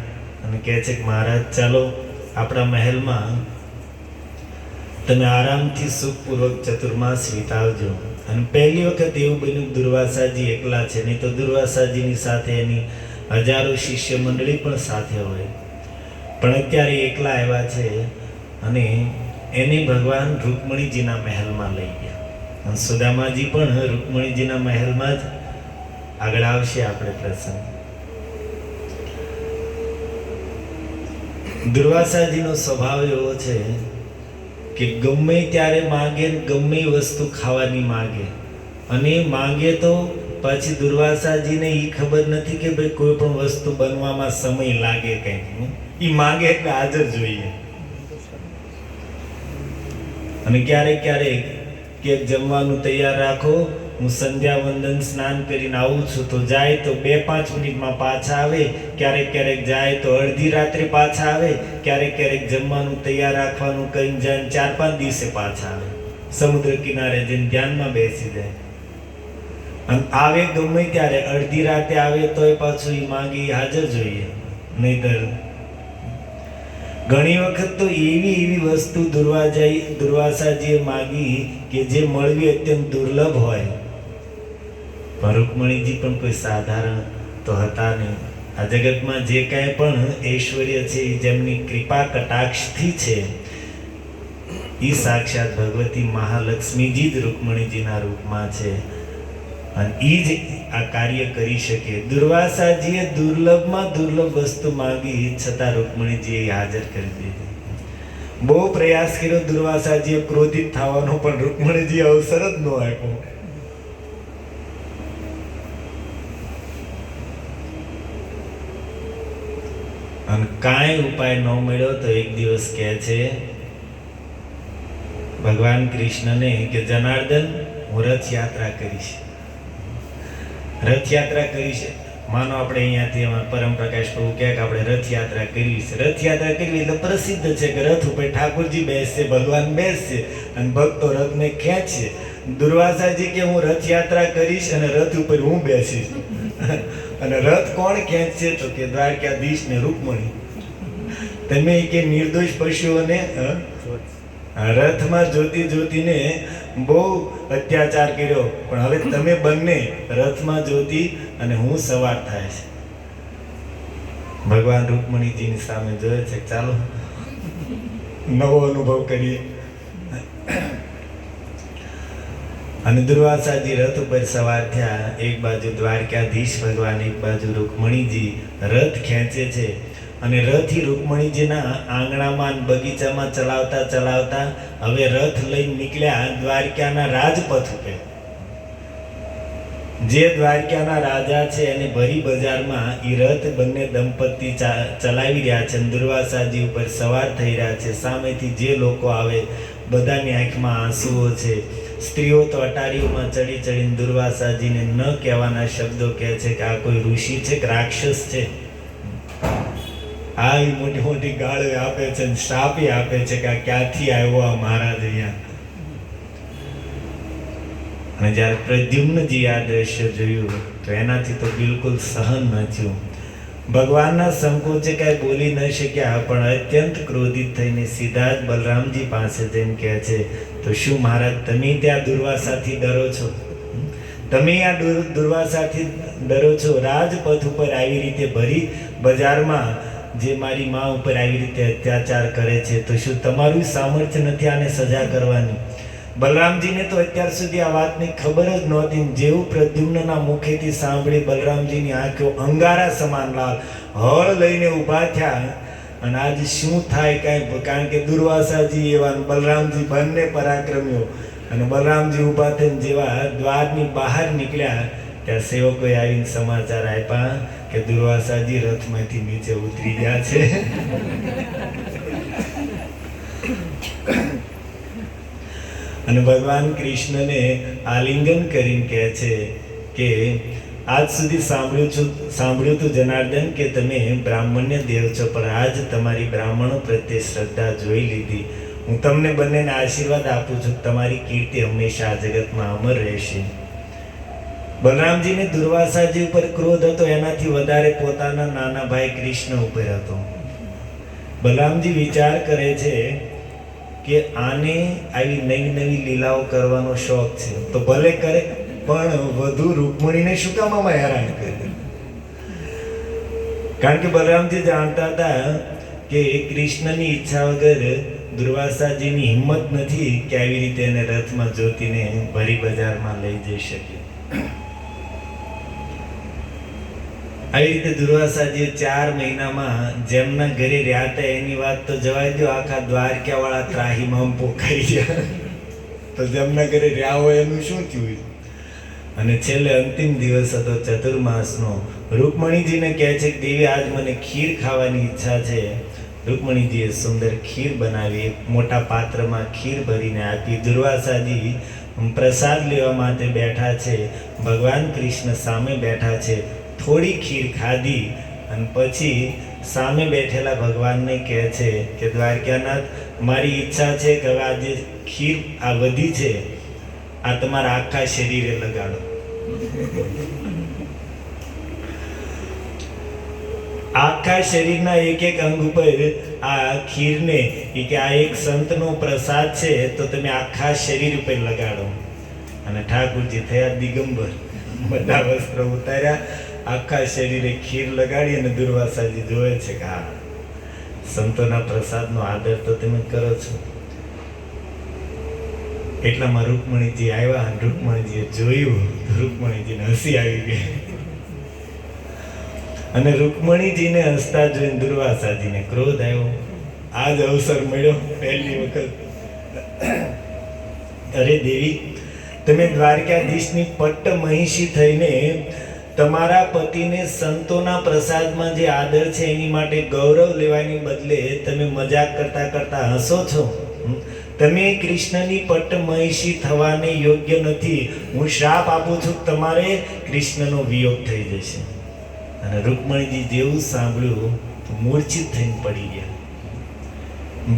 અને કહે છે કે મહારાજ ચાલો આપણા મહેલમાં તમે આરામથી સુખપૂર્વક ચતુર્માસ વિતાવજો. અને પહેલી વખત એવું બન્યું દુર્વાસાજી એકલા છે, નહીં તો દુર્વાસાજીની સાથે એની હજારો શિષ્ય મંડળી પણ સાથે હોય, પણ અત્યારે એકલા આવ્યા છે. અને એને ભગવાન રૂકમણીજીના મહેલમાં લઈ ગયા. અને સુદામાજી પણ રૂકમણીજીના મહેલમાં જ આગળ આવશે આપણે પ્રસંગ. દુર્વાસાજીનો સ્વભાવ એવો છે કે ગમે ત્યારે માગે, ગમે વસ્તુ ખાવાની માગે, અને માગે તો પછી દુર્વાસાજીને એ ખબર નથી કે ભાઈ કોઈ પણ વસ્તુ બનવામાં સમય લાગે કંઈક, એ માગે એટલે હાજર જોઈએ. અને ક્યારેક ક્યારેક કે જમવાનું તૈયાર રાખો, હું સંધ્યા વંદન સ્નાન કરીને આવું છું, તો જાય તો 2-5 મિનિટમાં પાછા આવે, ક્યારેક ક્યારેક જાય તો અડધી રાત્રે પાછા આવે, ક્યારેક ક્યારેક જમવાનું તૈયાર રાખવાનું કહીને જાય 4-5 દિવસે પાછા આવે. સમુદ્ર કિનારે જઈને ધ્યાનમાં બેસી જાય. અને આવે ગમે ત્યારે અડધી રાતે આવે તોય પાછું એ માગી હાજર જોઈએ, નહીતર ઘણી વખત તો એવી વસ્તુ દુર્વાસાજીએ માગી કે જે મળવી અત્યંત દુર્લભ હોય. પણ રૂકમણીજી પણ કોઈ સાધારણ તો હતા નહીં. આ જગતમાં જે કાંઈ પણ ઐશ્વર્ય છે એ જેમની કૃપા કટાક્ષથી છે, એ સાક્ષાત ભગવતી મહાલક્ષ્મીજી જ રૂકમણીજીના રૂપમાં છે અને એ જ આ કાર્ય કરી શકે. દુર્વાસાજીએ દુર્લભમાં દુર્લભ વસ્તુ માંગી છતાં રૂકમણીજીએ હાજર કરી દીધી. બહુ પ્રયાસ કર્યો દુર્વાસાજીએ ક્રોધિત થવાનો, પણ રૂકમણીજીએ અવસર જ ન આપ્યો. અને કાંઈ ઉપાય ન મળ્યો તો એક દિવસ કહે છે ભગવાન કૃષ્ણને કે જનાર્દન, હું રથયાત્રા કરીશ. રથયાત્રા કરીશ. માનો આપણે અહીંયાથી અમારા પરમ પ્રકાશ પ્રભુ કહે કે આપણે રથયાત્રા કરવી છે. રથયાત્રા કરવી એટલે પ્રસિદ્ધ છે કે રથ ઉપર ઠાકોરજી બેસશે, ભગવાન બેસશે અને ભક્તો રથને ખેંચશે. દુર્વાસાજી કે હું રથયાત્રા કરીશ અને રથ ઉપર હું બેસીશ. અને રથ કોણ ખેંચશે? તો કે દ્વારકાધીશ ને રૂકમણી. તમે કે નિર્દોષ પશુઓને રથમાં જોતીને બહુ અત્યાચાર કર્યો, પણ હવે તમે બંને રથમાં જોતી અને હું સવાર થાય છે. ભગવાન રૂકમણીજીની સામે જોયે છે, ચાલો નવો અનુભવ કરીએ. અને દુર્વાસાજી રથ ઉપર સવાર થયા. એક બાજુ દ્વારકાધીશ ભગવાન, એક બાજુ રૂકમણીજી રથ ખેંચે છે. અને રથ રૂકમણીજીના આંગણામાં બગીચામાં ચલાવતા હવે રથ લઈને નીકળ્યા દ્વારકાના રાજપથ ઉપર. જે દ્વારકાના રાજા છે એને ભરી બજારમાં એ રથ બંને દંપતી ચલાવી રહ્યા છે. દુર્વાસાજી ઉપર સવાર થઈ રહ્યા છે. સામેથી જે લોકો આવે બધાની આંખમાં આંસુઓ છે. સ્ત્રીઓ તો અટારીઓમાં ચડીને દુર્વાસાજીને ન કહેવાના શબ્દો કહે છે કે આ કોઈ ઋષિ છે કે રાક્ષસ છે. આ મોટી ગાળો આપે છે, શ્રાપી આપે છે કે ક્યાંથી આવ્યો આ મહારાજ અહીંયા. અને જ્યારે પ્રદ્યુમ્નજી આ દ્રશ્ય જોયું તો એનાથી તો બિલકુલ સહન ન થયું. ભગવાનના સંકોચે કાંઈ બોલી ન શક્યા, પણ અત્યંત ક્રોધિત થઈને સીધા જ બલરામજી પાસે જઈને કહે છે, તો શું મહારાજ તમે ત્યાં દુર્વાસાથી ડરો છો? તમે આ દુર્વાસાથી ડરો છો? રાજપથ ઉપર આવી રીતે ભરી બજારમાં જે મારી મા ઉપર આવી રીતે અત્યાચાર કરે છે, તો શું તમારું સામર્થ્ય નથી આને સજા કરવાની? બલરામજીને તો અત્યાર સુધી આ વાતની ખબર જ નહોતી. જેવું પ્રદ્યુમ્નના મુખેથી સાંભળી બલરામજીની આંખો અંગારા સમાન લાલ, હળ લઈને ઊભા થયા. અને આજ શું થાય કાંઈ, કારણ કે દુર્વાસાજી એવા બલરામજી બંને પરાક્રમીઓ. અને બલરામજી ઊભા થઈને જેવા દ્વારની બહાર નીકળ્યા ત્યાં સેવકોએ આવીને સમાચાર આપ્યા કે દુર્વાસાજી રથમાંથી નીચે ઉતરી ગયા છે. અને ભગવાન કૃષ્ણને આલિંગન કરીને કહે છે કે આજ સુધી સાંભળ્યું તું જનાર્દન કે તમે બ્રાહ્મણ્ય દેવ છો, પણ આજ તમારી બ્રાહ્મણો પ્રત્યે શ્રદ્ધા જોઈ લીધી. હું તમને બંનેને આશીર્વાદ આપું છું, તમારી કીર્તિ હંમેશા આ જગતમાં અમર રહેશે. બલરામજીને દુર્વાસાજી ઉપર ક્રોધ હતો, એનાથી વધારે પોતાના નાના ભાઈ કૃષ્ણ ઉપર હતો. બલરામજી વિચાર કરે છે કે આને આવી નવી લીલાઓ કરવાનો શોખ છે તો ભલે કરે, પણ વધુ રૂકમણીને શું કામ આમાં હેરાન કરે? કારણ કે બલરામજી જાણતા હતા કે કૃષ્ણની ઈચ્છા વગર દુર્વાસાજીની હિંમત નથી કે આવી રીતે એને રથમાં જોતીને ભરી બજારમાં લઈ જઈ શકે. આવી રીતે દુર્વાસાજી 4 મહિનામાં જેમના ઘરે રહ્યા હતા એની વાત તો જવા દો, આખા દ્વારકા વાળા ત્રાહીમામ પોકાઈ ગયા. તો જેમના ઘરે રહ્યા હોય એનું શું થયું? અને છેલ્લે અંતિમ દિવસ હતો ચતુર્માસનો. રૂકમણીજીને કહે છે કે દેવી આજ મને ખીર ખાવાની ઈચ્છા છે. રૂકમણીજીએ સુંદર ખીર બનાવી, એક મોટા પાત્રમાં ખીર ભરીને આપી. દુર્વાસાજી પ્રસાદ લેવા માટે બેઠા છે, ભગવાન કૃષ્ણ સામે બેઠા છે. થોડી ખીર ખાધી અને પછી સામે બેઠેલા ભગવાનને કહે છે કે દ્વારકાનાથ, મારી ઈચ્છા છે કે હવે આ જે ખીર આ વધી છે આ તમારા આખા શરીરે લગાડો. આખા શરીરના એક એક અંગ ઉપર આ ખીરને કે આ એક સંતનો પ્રસાદ છે તો તમે આખા શરીર ઉપર લગાડો. અને ઠાકુરજી થયા દિગંબર, બધા વસ્ત્ર ઉતાર્યા, આખા શરીરે ખીર લગાડી અને દુર્વાસાજી જોવે છે કે હા, સંતોના પ્રસાદનો આદર તો તમે કરો છો. એટલામાં રૂકમણીજી આવ્યા અને રૂકમણીજીએ જોયું તો રૂકમણીજીને હસી આવી ગઈ. અને રૂકમણીજીને હસતા જોઈને દુર્વાસાજીને ક્રોધ આવ્યો. આ જ અવસર મળ્યો પહેલી વખત. અરે દેવી, તમે દ્વારકાધીશની પટ્ટ મહિષી થઈને તમારા પતિને સંતોના પ્રસાદમાં જે આદર છે એની માટે ગૌરવ લેવાની બદલે તમે મજાક કરતા કરતા હસો છો. તમે કૃષ્ણની પટ્ટ મહિષી થવાને યોગ્ય નથી. હું શ્રાપ આપું છું, તમારે કૃષ્ણનો વિયોગ થઈ જશે. અને રૂકમણીજી જેવું સાંભળ્યું તો મૂર્છિત થઈને પડી ગયા.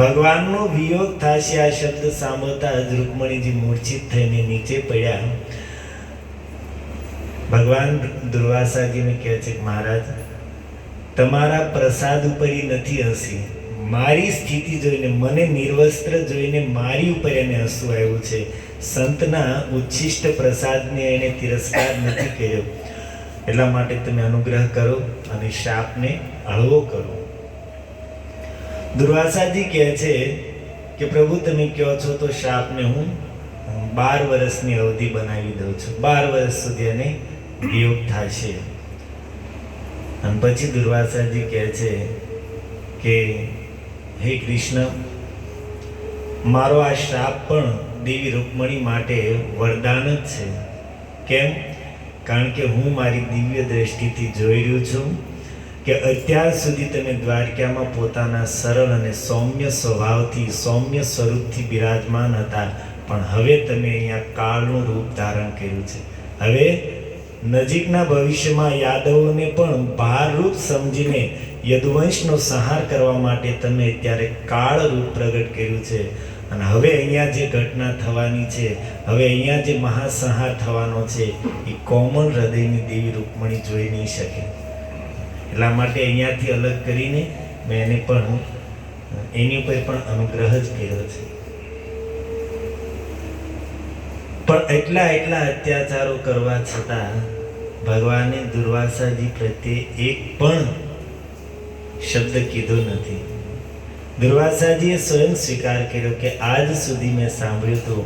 ભગવાનનો વિયોગ થશે આ શબ્દ સાંભળતા જ રૂકમણીજી મૂર્છિત થઈને નીચે પડ્યા. ભગવાન દુર્વાસાજીને કહે છે કે મહારાજ, તમારા પ્રસાદ ઉપર નથી હસી. મારી સ્થિતિ જોઈને, મને નિર્વસ્ત્ર જોઈને મારી ઉપર એને હસવું આવ્યું છે. સંતના ઉચ્છિષ્ટ પ્રસાદને એને તિરસ્કાર નથી કર્યો. એટલા માટે તમે અનુગ્રહ કરો અને શાપને હળવો કરો. દુર્વાસાજી કહે છે કે પ્રભુ તમે કહો છો તો શાપને હું 12 વર્ષની અવધિ બનાવી દઉં છું. 12 વર્ષ સુધી એને વિયોગ થશે. અને પછી દુર્વાસાજી કહે છે કે હે કૃષ્ણ, મારો આ શ્રાપ પણ દેવી રૂકમણી માટે વરદાન જ છે. કેમ? કારણ કે હું મારી દિવ્ય દ્રષ્ટિથી જોઈ રહ્યો છું કે અત્યાર સુધી તમે દ્વારકામાં પોતાના સરળ અને સૌમ્ય સ્વભાવથી, સૌમ્ય સ્વરૂપથી બિરાજમાન હતા, પણ હવે તમે અહીંયા કાળનું રૂપ ધારણ કર્યું છે. હવે નજીકના ભવિષ્યમાં યાદવોને પણ ભારરૂપ સમજીને યદુવંશનો સંહાર કરવા માટે તમે અત્યારે કાળ રૂપ પ્રગટ કર્યું છે. અને હવે અહીંયા જે ઘટના થવાની છે, હવે અહીંયા જે મહાસંહાર થવાનો છે, એ કોમળ હૃદયની દેવી રૂકમણી જોઈ નહીં શકે. એટલા માટે અહીંયાથી અલગ કરીને મેં એને પણ એની ઉપર પણ અનુગ્રહ જ કર્યો છે. પણ એટલા અત્યાચારો કરવા છતાં ભગવાને દુર્વાસાજી પ્રત્યે એક પણ શબ્દ કીધો નથી. દુર્વાસાજીએ સ્વયં સ્વીકાર કર્યો કે આજ સુધી મેં સાંભળ્યું હતું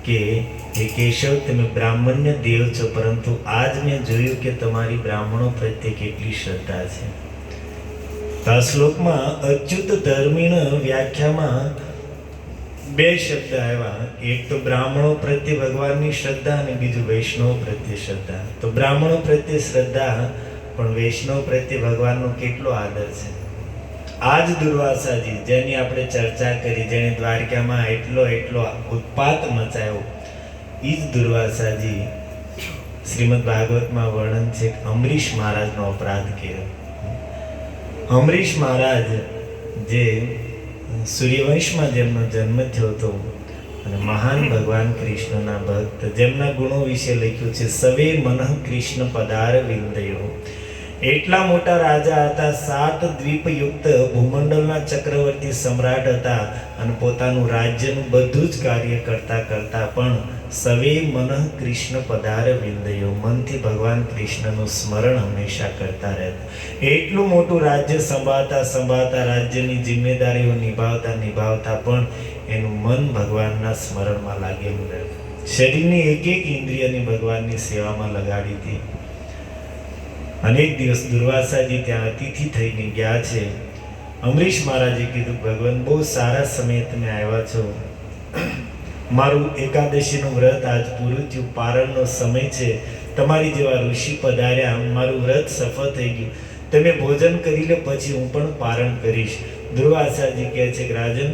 કે હે કેશવ, તમે બ્રાહ્મણ્ય દેવ છો, પરંતુ આજ મેં જોયું કે તમારી બ્રાહ્મણો પ્રત્યે કેટલી શ્રદ્ધા છે. તો આ શ્લોકમાં અચ્યુત ધર્મીણ વ્યાખ્યામાં 2 શબ્દ આવ્યા. એક તો બ્રાહ્મણો પ્રત્યે ભગવાનની શ્રદ્ધા અને બીજું વૈષ્ણવ પ્રત્યે શ્રદ્ધા. તો બ્રાહ્મણો પ્રત્યે શ્રદ્ધા, પણ વૈષ્ણવ પ્રત્યે ભગવાનનો કેટલો આદર છે. આ જ દુર્વાસાજી જેની આપણે ચર્ચા કરી, જેને દ્વારકામાં એટલો ઉત્પાત મચાયો, એ જ દુર્વાસાજી શ્રીમદ ભાગવતમાં વર્ણન છે કે અમરીશ મહારાજનો અપરાધ કર્યો. અમરીશ મહારાજ જે સૂર્યવંશમાં જેમનો જન્મ થયો હતો અને મહાન ભગવાન કૃષ્ણના ભક્ત, જેમના ગુણો વિશે લખ્યું છે સવે મનઃ કૃષ્ણ પદાર વિંદયો. એટલા મોટા રાજા હતા, 7 દ્વીપયુક્ત ભૂમંડળના ચક્રવર્તી સમ્રાટ હતા અને પોતાનું રાજ્યનું બધું જ કાર્ય કરતા પણ સવે મનઃ કૃષ્ણ પદાર વિંદયો, મનથી ભગવાન કૃષ્ણનું સ્મરણ હંમેશા કરતા રહેતા. એટલું મોટું રાજ્ય સંભાળતા રાજ્યની જિમ્મેદારીઓ નિભાવતા પણ એનું મન ભગવાનના સ્મરણમાં લાગેલું રહેતું. શરીરની એક ઇન્દ્રિયને ભગવાનની સેવામાં લગાડી હતી. અનેક દિવસ દુર્વાસાજી ત્યાં અતિથિ થઈને ગયા છે. અમરીશ મહારાજે કીધું, ભગવાન બહુ સારા સમયે તમે આવ્યા છો. મારું એકાદશીનું વ્રત આજ પૂરું થયું, પારણનો સમય છે. તમારી જેવા ઋષિ પધાર્યા, મારું વ્રત સફળ થઈ ગયું. તમે ભોજન કરી લો, પછી હું પણ પારણ કરીશ. દુર્વાસાજી કહે છે કે રાજન,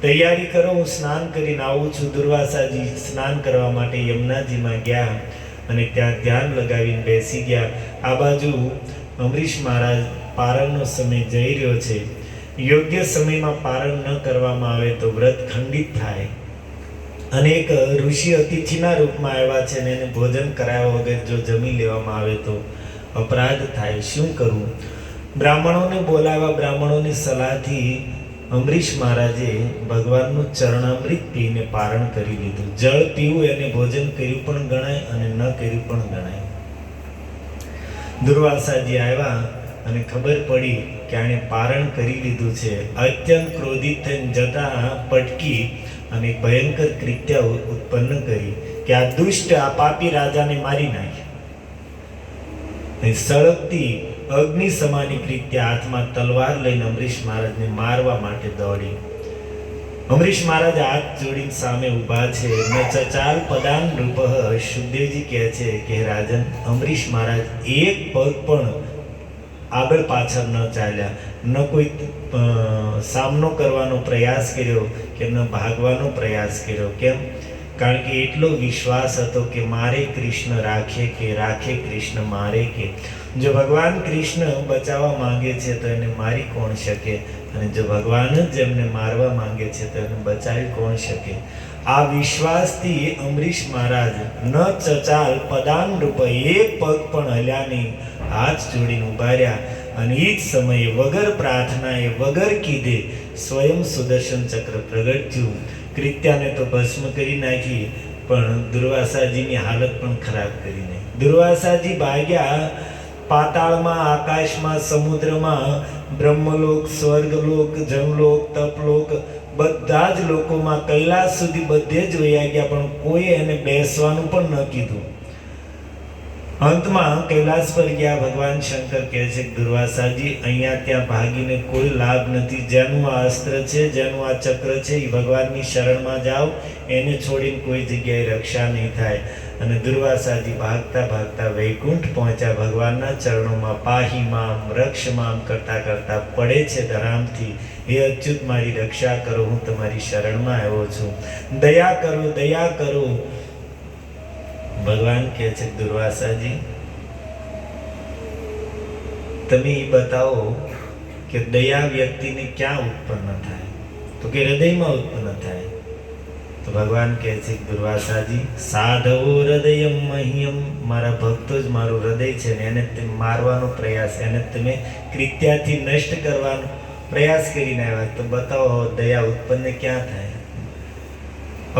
તૈયારી કરો, હું સ્નાન કરીને આવું છું. દુર્વાસાજી સ્નાન કરવા માટે યમુનાજીમાં ગયા અને ત્યાં ધ્યાન લગાવીને બેસી ગયા. આ બાજુ અમરીશ મહારાજ પારણનો સમય જઈ રહ્યો છે. યોગ્ય સમયમાં પારણ ન કરવામાં આવે તો વ્રત ખંડિત થાય. અને એક ઋષિ અતિથિના રૂપમાં આવ્યા છે અને એને ભોજન કરાવ્યા વગર જો જમી લેવામાં આવે તો અપરાધ થાય, શું કરવું? બ્રાહ્મણોને બોલાવ્યા. બ્રાહ્મણોની સલાહથી અંબરીશ મહારાજે ભગવાનનું ચરણામૃત પીને પારણ કરી લીધું. જળ પીવું એને ભોજન કર્યું પણ ગણાય અને ન કર્યું પણ ગણાય. દુર્વાસાજી આવ્યા અને ખબર પડી કે આણે પારણ કરી લીધું છે. અત્યંત ક્રોધિત થઈને જતા પટકી અને ભયંકર કૃત્ય ઉત્પન્ન કરી કે આ દુષ્ટ, આ પાપી રાજાને મારી નાખ્યા. સળગતી અગ્નિ સમાની કૃત્ય હાથમાં તલવાર લઈને અંબરીશ મહારાજને મારવા માટે દોડી. અંબરીશ મહારાજ હાથ જોડીને સામે ઊભા છે. ન ચચાલ પદાન રૂપઃ. સુખદેવજી કહે છે કે રાજન, અંબરીશ મહારાજ એક પગ પણ આગળ પાછળ ન ચાલ્યા, ન કોઈ સામનો કરવાનો પ્રયાસ કર્યો કે ન ભાગવાનો પ્રયાસ કર્યો. કેમ? કારણ કે એટલો વિશ્વાસ હતો કે મારે કૃષ્ણ રાખે કે રાખે કૃષ્ણ મારે કે. જો ભગવાન કૃષ્ણ બચાવવા માંગે છે તો એને મારી કોણ શકે, અને જો ભગવાન જ એમને મારવા માંગે છે તો એને બચાવી કોણ શકે? આ વિશ્વાસથી અંબરીશ મહારાજ ન ચચાલ પદાન રૂપ, એક પગ પણ હલ્યા નહીં, હાથ જોડીને ઉભા રહ્યા. અને એ જ સમયે વગર પ્રાર્થનાએ, વગર કીધે સ્વયં સુદર્શન ચક્ર પ્રગટ થયું. કૃત્યાને તો ભસ્મ કરી નાખી, પણ દુર્વાસાજીની હાલત પણ ખરાબ કરી નાખી. દુર્વાસાજી ભાગ્યા પાતાળમાં, આકાશમાં, સમુદ્રમાં, બ્રહ્મલોક, સ્વર્ગલોક, જનલોક, તપલોક, બધા જ લોકોમાં કૈલાસ સુધી બધે જ વયા ગયા, પણ કોઈ એને બેસવાનું પણ ન કીધું. અંતમાં કૈલાસ પર ગયા. ભગવાન શંકર કહે છે કે દુર્વાસાજી, અહીંયા ત્યાં ભાગીને કોઈ લાભ નથી. જેનું આ અસ્ત્ર છે, જેનું આ ચક્ર છે, એ ભગવાનની શરણમાં જાઓ, એને છોડીને કોઈ જગ્યાએ રક્ષા નહીં થાય. અને દુર્વાસાજી ભાગતા ભાગતા વૈકુંઠ પહોંચ્યા. ભગવાનના ચરણોમાં પાહી મામ રક્ષ મામ કરતા કરતા પડે છે ધરામથી. હે અચ્યુત, મારી રક્ષા કરો, હું તમારી શરણમાં આવ્યો છું, દયા કરો, દયા કરો. ભગવાન કહે છે દુર્વાસાજી, તમે એ બતાવો કે દયા વ્યક્તિને ક્યાં ઉત્પન્ન થાય? તો કે હૃદયમાં ઉત્પન્ન થાય. તો ભગવાન કહે છે દુર્વાસાજી, સાધવો હૃદયમ મહ્યમ, મારા ભક્તો જ મારું હૃદય છે ને એને તમે મારવાનો પ્રયાસ, એને તમે કૃત્યાથી નષ્ટ કરવાનો પ્રયાસ કરીને આવ્યા. તો બતાવો દયા ઉત્પન્ન ક્યાં થાય?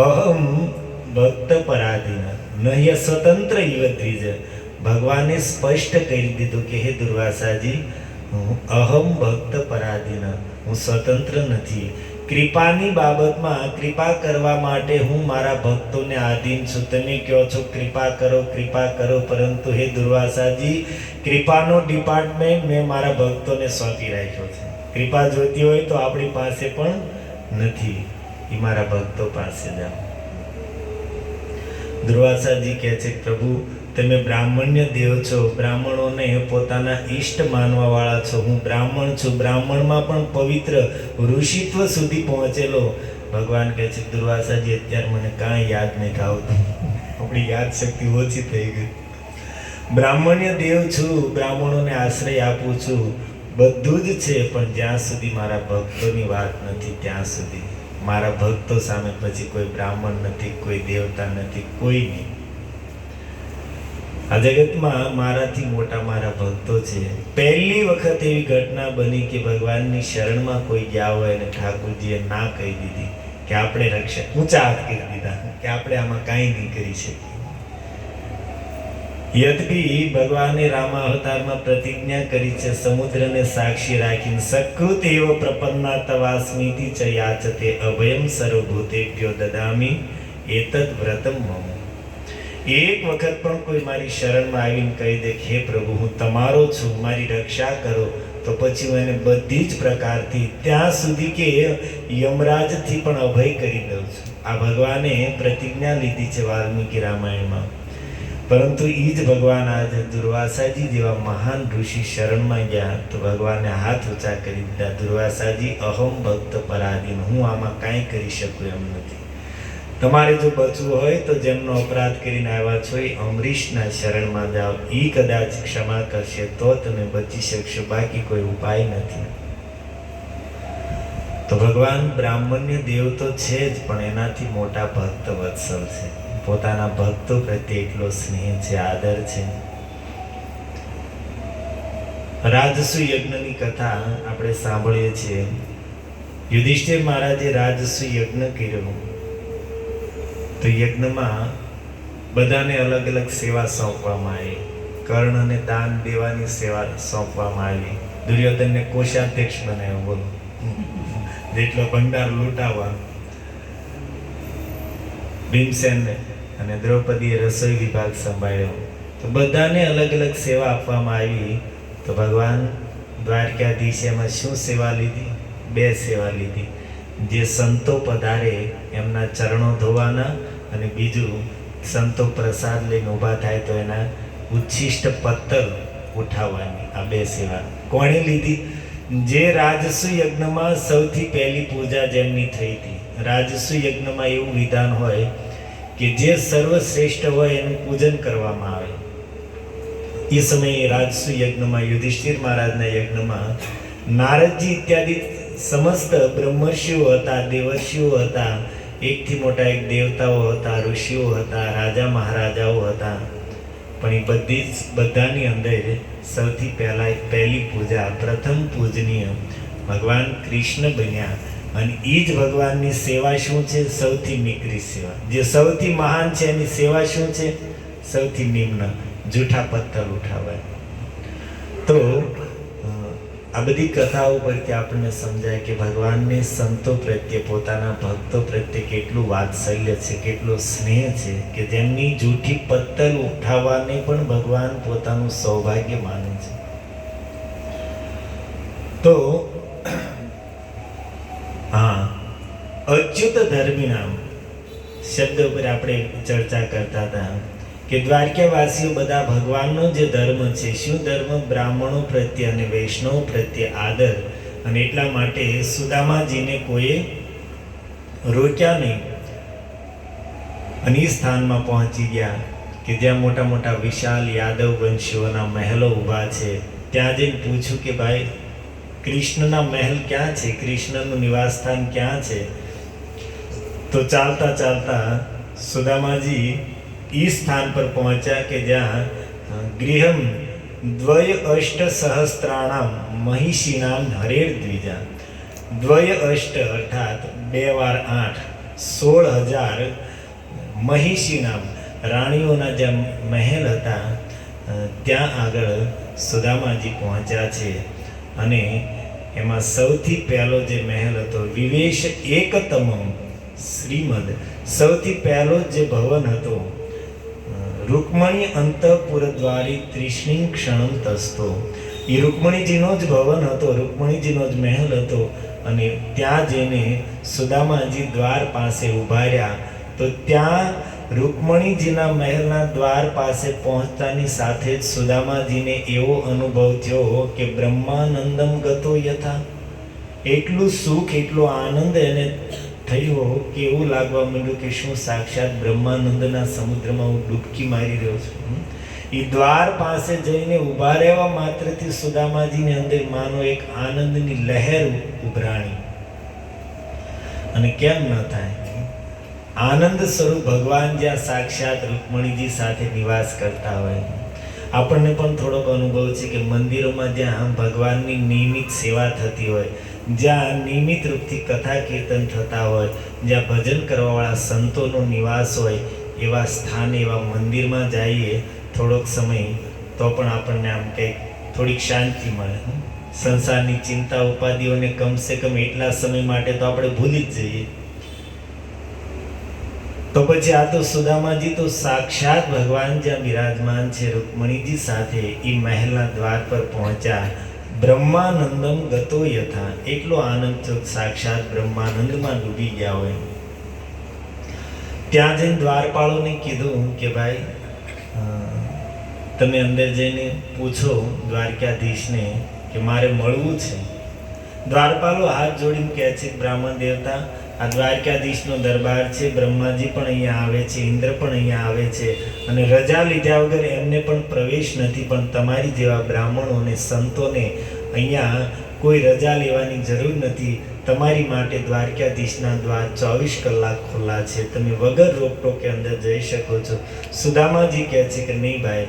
અહમ ભક્ત પરાધીન નહ્ય સ્વતંત્ર ઇવ દ્વિજ. ભગવાને સ્પષ્ટ કરી દીધું કે હે દુર્વાસાજી, અહમ ભક્ત પરાધીન, હું સ્વતંત્ર નથી. કૃપાની બાબતમાં કૃપા કરવા માટે હું મારા ભક્તોને આધીન છું. તમે કહો છો કૃપા કરો, કૃપા કરો, પરંતુ હે દુર્વાસાજી, કૃપાનો ડિપાર્ટમેન્ટ મેં મારા ભક્તોને સોંપી રાખ્યો છે. કૃપા જોઈતી હોય તો આપણી પાસે પણ નથી, એ મારા ભક્તો પાસે જાઓ. દુર્વાસાજી કહે છે પ્રભુ, તમે બ્રાહ્મણ્ય દેવ છો, બ્રાહ્મણોને પોતાના ઈષ્ટ માનવા વાળા છો. હું બ્રાહ્મણ છું, બ્રાહ્મણમાં પણ પવિત્ર ઋષિત્વ સુધી પહોંચેલો. ભગવાન કહે છે દુર્વાસાજી, અત્યારે મને કાંઈ યાદ નહીં આવતું, આપણી યાદ શક્તિ ઓછી થઈ ગઈ. બ્રાહ્મણ્ય દેવ છું, બ્રાહ્મણોને આશ્રય આપું છું, બધું જ છે, પણ જ્યાં સુધી મારા ભક્તોની વાત નથી ત્યાં સુધી. મારા ભક્તો સામે પછી કોઈ બ્રાહ્મણ નથી, કોઈ દેવતા નથી, કોઈ નહીં. આ જગતમાં મારાથી મોટા મારા ભક્તો છે. પહેલી વખત એવી ઘટના બની કે ભગવાનની શરણમાં કોઈ ગયા હોય અને ઠાકોરજીએ ના કહી દીધી કે આપણે રક્ષા, ઊંચા હાથ કરી દીધા કે આપણે આમાં કાંઈ નહીં કરી શકીએ. યદ્યપિ ભગવાને રામાવતારમાં પ્રતિજ્ઞા કરી છે, સમુદ્રને સાક્ષી રાખીને સકૃત એવ પ્રપન્ના તવાસ્મીતિ ચ યાચતે અભયમ સર્વભૂતેભ્યો દદામિ એતદ વ્રતમ મમ. એક વખત પણ કોઈ મારી શરણમાં આવીને કહી દે હે પ્રભુ, હું તમારો છું, મારી રક્ષા કરો, તો પછી હું એને બધી જ પ્રકારથી, ત્યાં સુધી કે યમરાજથી પણ અભય કરી દઉં છું. આ ભગવાને પ્રતિજ્ઞા લીધી છે વાલ્મીકી રામાયણમાં. પરંતુ એ જ ભગવાન આજે દુર્વાસાજી જેવા મહાન ઋષિ શરણમાં ગયા તો ભગવાને હાથ ઊંચા કરી દીધા. દુર્વાસાજી, અહમ ભક્ત પરાધીન, હું આમાં કાંઈ કરી શકું એમ નથી. તમારે જો બચવું હોય તો જેમનો અપરાધ કરીને આવ્યા છો એ અમરીશના શરણમાં જાઓ. એ કદાચ ક્ષમા કરશે તો તમે બચી શકશો, બાકી કોઈ ઉપાય નથી. તો ભગવાન બ્રાહ્મણ્ય દેવ તો છે જ, પણ એનાથી મોટા ભક્ત વત્સલ છે. પોતાના ભક્તો પ્રત્યે એટલો સ્નેહ છે, આદર છે. રાજસુ યજ્ઞની કથા આપણે સાંભળીએ છીએ. યુધિષ્ઠિર મહારાજે રાજસુ યજ્ઞ કર્યો, તો યજ્ઞમાં બધાને અલગ અલગ સેવા સોંપવામાં આવી. કર્ણને દાન દેવાની સેવા સોંપવામાં આવી. દુર્યોધનને કોષાધ્યક્ષ બનાવ્યો, બોલો, જેટલો ભંડાર લૂંટાવા. ભીમસેનને અને દ્રૌપદીએ રસોઈ વિભાગ સંભાળ્યો. તો બધાને અલગ અલગ સેવા આપવામાં આવી. તો ભગવાન દ્વારકાધીશે એમાં શું સેવા લીધી? 2 સેવા લીધી. જે સંતો પધારે એમના ચરણો ધોવાના, અને બીજું સંતો પ્રસાદ લઈને ઊભા થાય તો એના ઉચ્છિષ્ટ પત્તર ઉઠાવવાની. આ 2 સેવા કોણે લીધી? જે રાજસુ યજ્ઞમાં સૌથી પહેલી પૂજા જેમની થઈ હતી. રાજસુ યજ્ઞમાં એવું વિધાન હોય કે જે સર્વશ્રેષ્ઠ હોય એનું પૂજન કરવામાં આવે. એ સમયે રાજસુ યજ્ઞમાં, યુધિષ્ઠિર મહારાજના યજ્ઞમાં નારદજી ઇત્યાદિ સમસ્ત બ્રહ્મર્ષિઓ હતા, દેવર્ષિઓ હતા, એકથી મોટા એક દેવતાઓ હતા, ઋષિઓ હતા, રાજા મહારાજાઓ હતા. પણ એ બધાની અંદર સૌથી પહેલી પૂજા, પ્રથમ પૂજનીય ભગવાન કૃષ્ણ બન્યા. અને એ જ ભગવાનની સેવા શું છે? સૌથી નીકળી સેવા. જે સૌથી મહાન છે એની સેવા શું છે? સૌથી નિમ્ન, જૂઠા પત્તર ઉઠાવાય. તો આ બધી કથાઓ પરથી આપણને સમજાય કે ભગવાનને સંતો પ્રત્યે, પોતાના ભક્તો પ્રત્યે કેટલું વાત્સલ્ય છે, કેટલો સ્નેહ છે, કે જેમની જૂઠી પત્તર ઉઠાવવાને પણ ભગવાન પોતાનું સૌભાગ્ય માને છે. તો હા, અચ્યુત ધર્મિનામ શબ્દ ઉપર આપણે ચર્ચા કરતા હતા કે દ્વારકાવાસીઓ બધા ભગવાનનો જે ધર્મ છે, શું ધર્મ? બ્રાહ્મણો પ્રત્યે અને વૈષ્ણવ પ્રત્યે આદર. અને એટલા માટે સુદામાજીને કોઈએ રોક્યા નહીં, અને એ સ્થાનમાં પહોંચી ગયા કે જ્યાં મોટા મોટા વિશાલ યાદવ વંશીઓના મહેલો ઊભા છે. ત્યાં જઈને પૂછ્યું કે ભાઈ, કૃષ્ણના મહેલ ક્યાં છે? કૃષ્ણનું નિવાસસ્થાન ક્યાં છે? તો ચાલતા ચાલતા સુદામાજી એ સ્થાન પર પહોંચ્યા કે જ્યાં ગૃહમ દ્વય અષ્ટ સહસ્ત્રાણામ મહિષીનામ હરેર દ્વિજા. દ્વય અષ્ટ અર્થાત 2 વાર 8, 16,000 મહિષીનામ રાણીઓના જે મહેલ હતા ત્યાં આગળ સુદામાજી પહોંચ્યા છે. અને એમાં સૌથી પહેલો જે મહેલ હતો, વિવેશ એકતમમ શ્રીમદ, સૌથી પહેલો જે ભવન હતો, રૂકમણી અંતઃપુરદ્વારી ત્રિષ્ણિં ક્ષણમ તસ્તો. એ રૂકમણીજીનો જ ભવન હતો, રૂકમણીજીનો જ મહેલ હતો. અને ત્યાં જઈને સુદામાજી દ્વાર પાસે ઊભા રહ્યા. તો ત્યાં રૂકમણીજીના મહેલના દ્વાર પાસે પહોંચતાની સાથે જ સુદામાજીને એવો અનુભવ થયો કે બ્રહ્માનંદમ ગતો યથા. એટલું સુખ, એટલો આનંદ એને થયો કે એવું લાગવા માંડ્યું કે શું સાક્ષાત બ્રહ્માનંદના સમુદ્રમાં હું ડૂબકી મારી રહ્યો છું. એ દ્વાર પાસે જઈને ઊભા રહેવા માત્રથી સુદામાજીની અંદર માનો એક આનંદની લહેર ઉભરાણી. અને કેમ ન થાય? આનંદ સ્વરૂપ ભગવાન જ્યાં સાક્ષાત રૂકમણીજી સાથે નિવાસ કરતા હોય. આપણને પણ થોડોક અનુભવ છે કે મંદિરોમાં જ્યાં ભગવાનની નિયમિત સેવા થતી હોય, જ્યાં નિયમિત રૂપથી કથા કીર્તન થતા હોય, જ્યાં ભજન કરવાવાળા સંતોનો નિવાસ હોય, એવા સ્થાને, એવા મંદિરમાં જઈએ થોડોક સમય, તો પણ આપણને આમ કંઈક થોડીક શાંતિ મળે. સંસારની ચિંતા ઉપાધિઓને કમસે કમ એટલા સમય માટે તો આપણે ભૂલી જ જઈએ. તો પછી આ તો સુદામાજી તો સાક્ષાત ભગવાન જ્યાં બિરાજમાન છે રૂકમણીજી સાથે એ મહેલના દ્વાર પર પહોંચ્યા. બ્રહ્માનંદમ ગતો યથા, એટલો આનંદ તો સાક્ષાત બ્રહ્માનંદમાં ડૂબી ગયા હોય. ત્યાં જઈને દ્વારપાળોને કીધું કે ભાઈ, તમે અંદર જઈને પૂછો દ્વારકાધીશને કે મારે મળવું છે. દ્વારપાલો હાથ જોડીને કહે છે, બ્રાહ્મણ દેવતા, આ દ્વારકાધીશનો દરબાર છે, બ્રહ્માજી પણ અહીંયા આવે છે, ઇન્દ્ર પણ અહીંયા આવે છે, અને રજા લીધા વગર એમને પણ પ્રવેશ નથી. પણ તમારી જેવા બ્રાહ્મણો અને સંતોને અહીંયા કોઈ રજા લેવાની જરૂર નથી. તમારી માટે દ્વારકાધીશના દ્વાર 24 કલાક ખુલ્લા છે, તમે વગર રોકટોકે અંદર જઈ શકો છો. સુદામાજી કહે છે કે નહીં ભાઈ,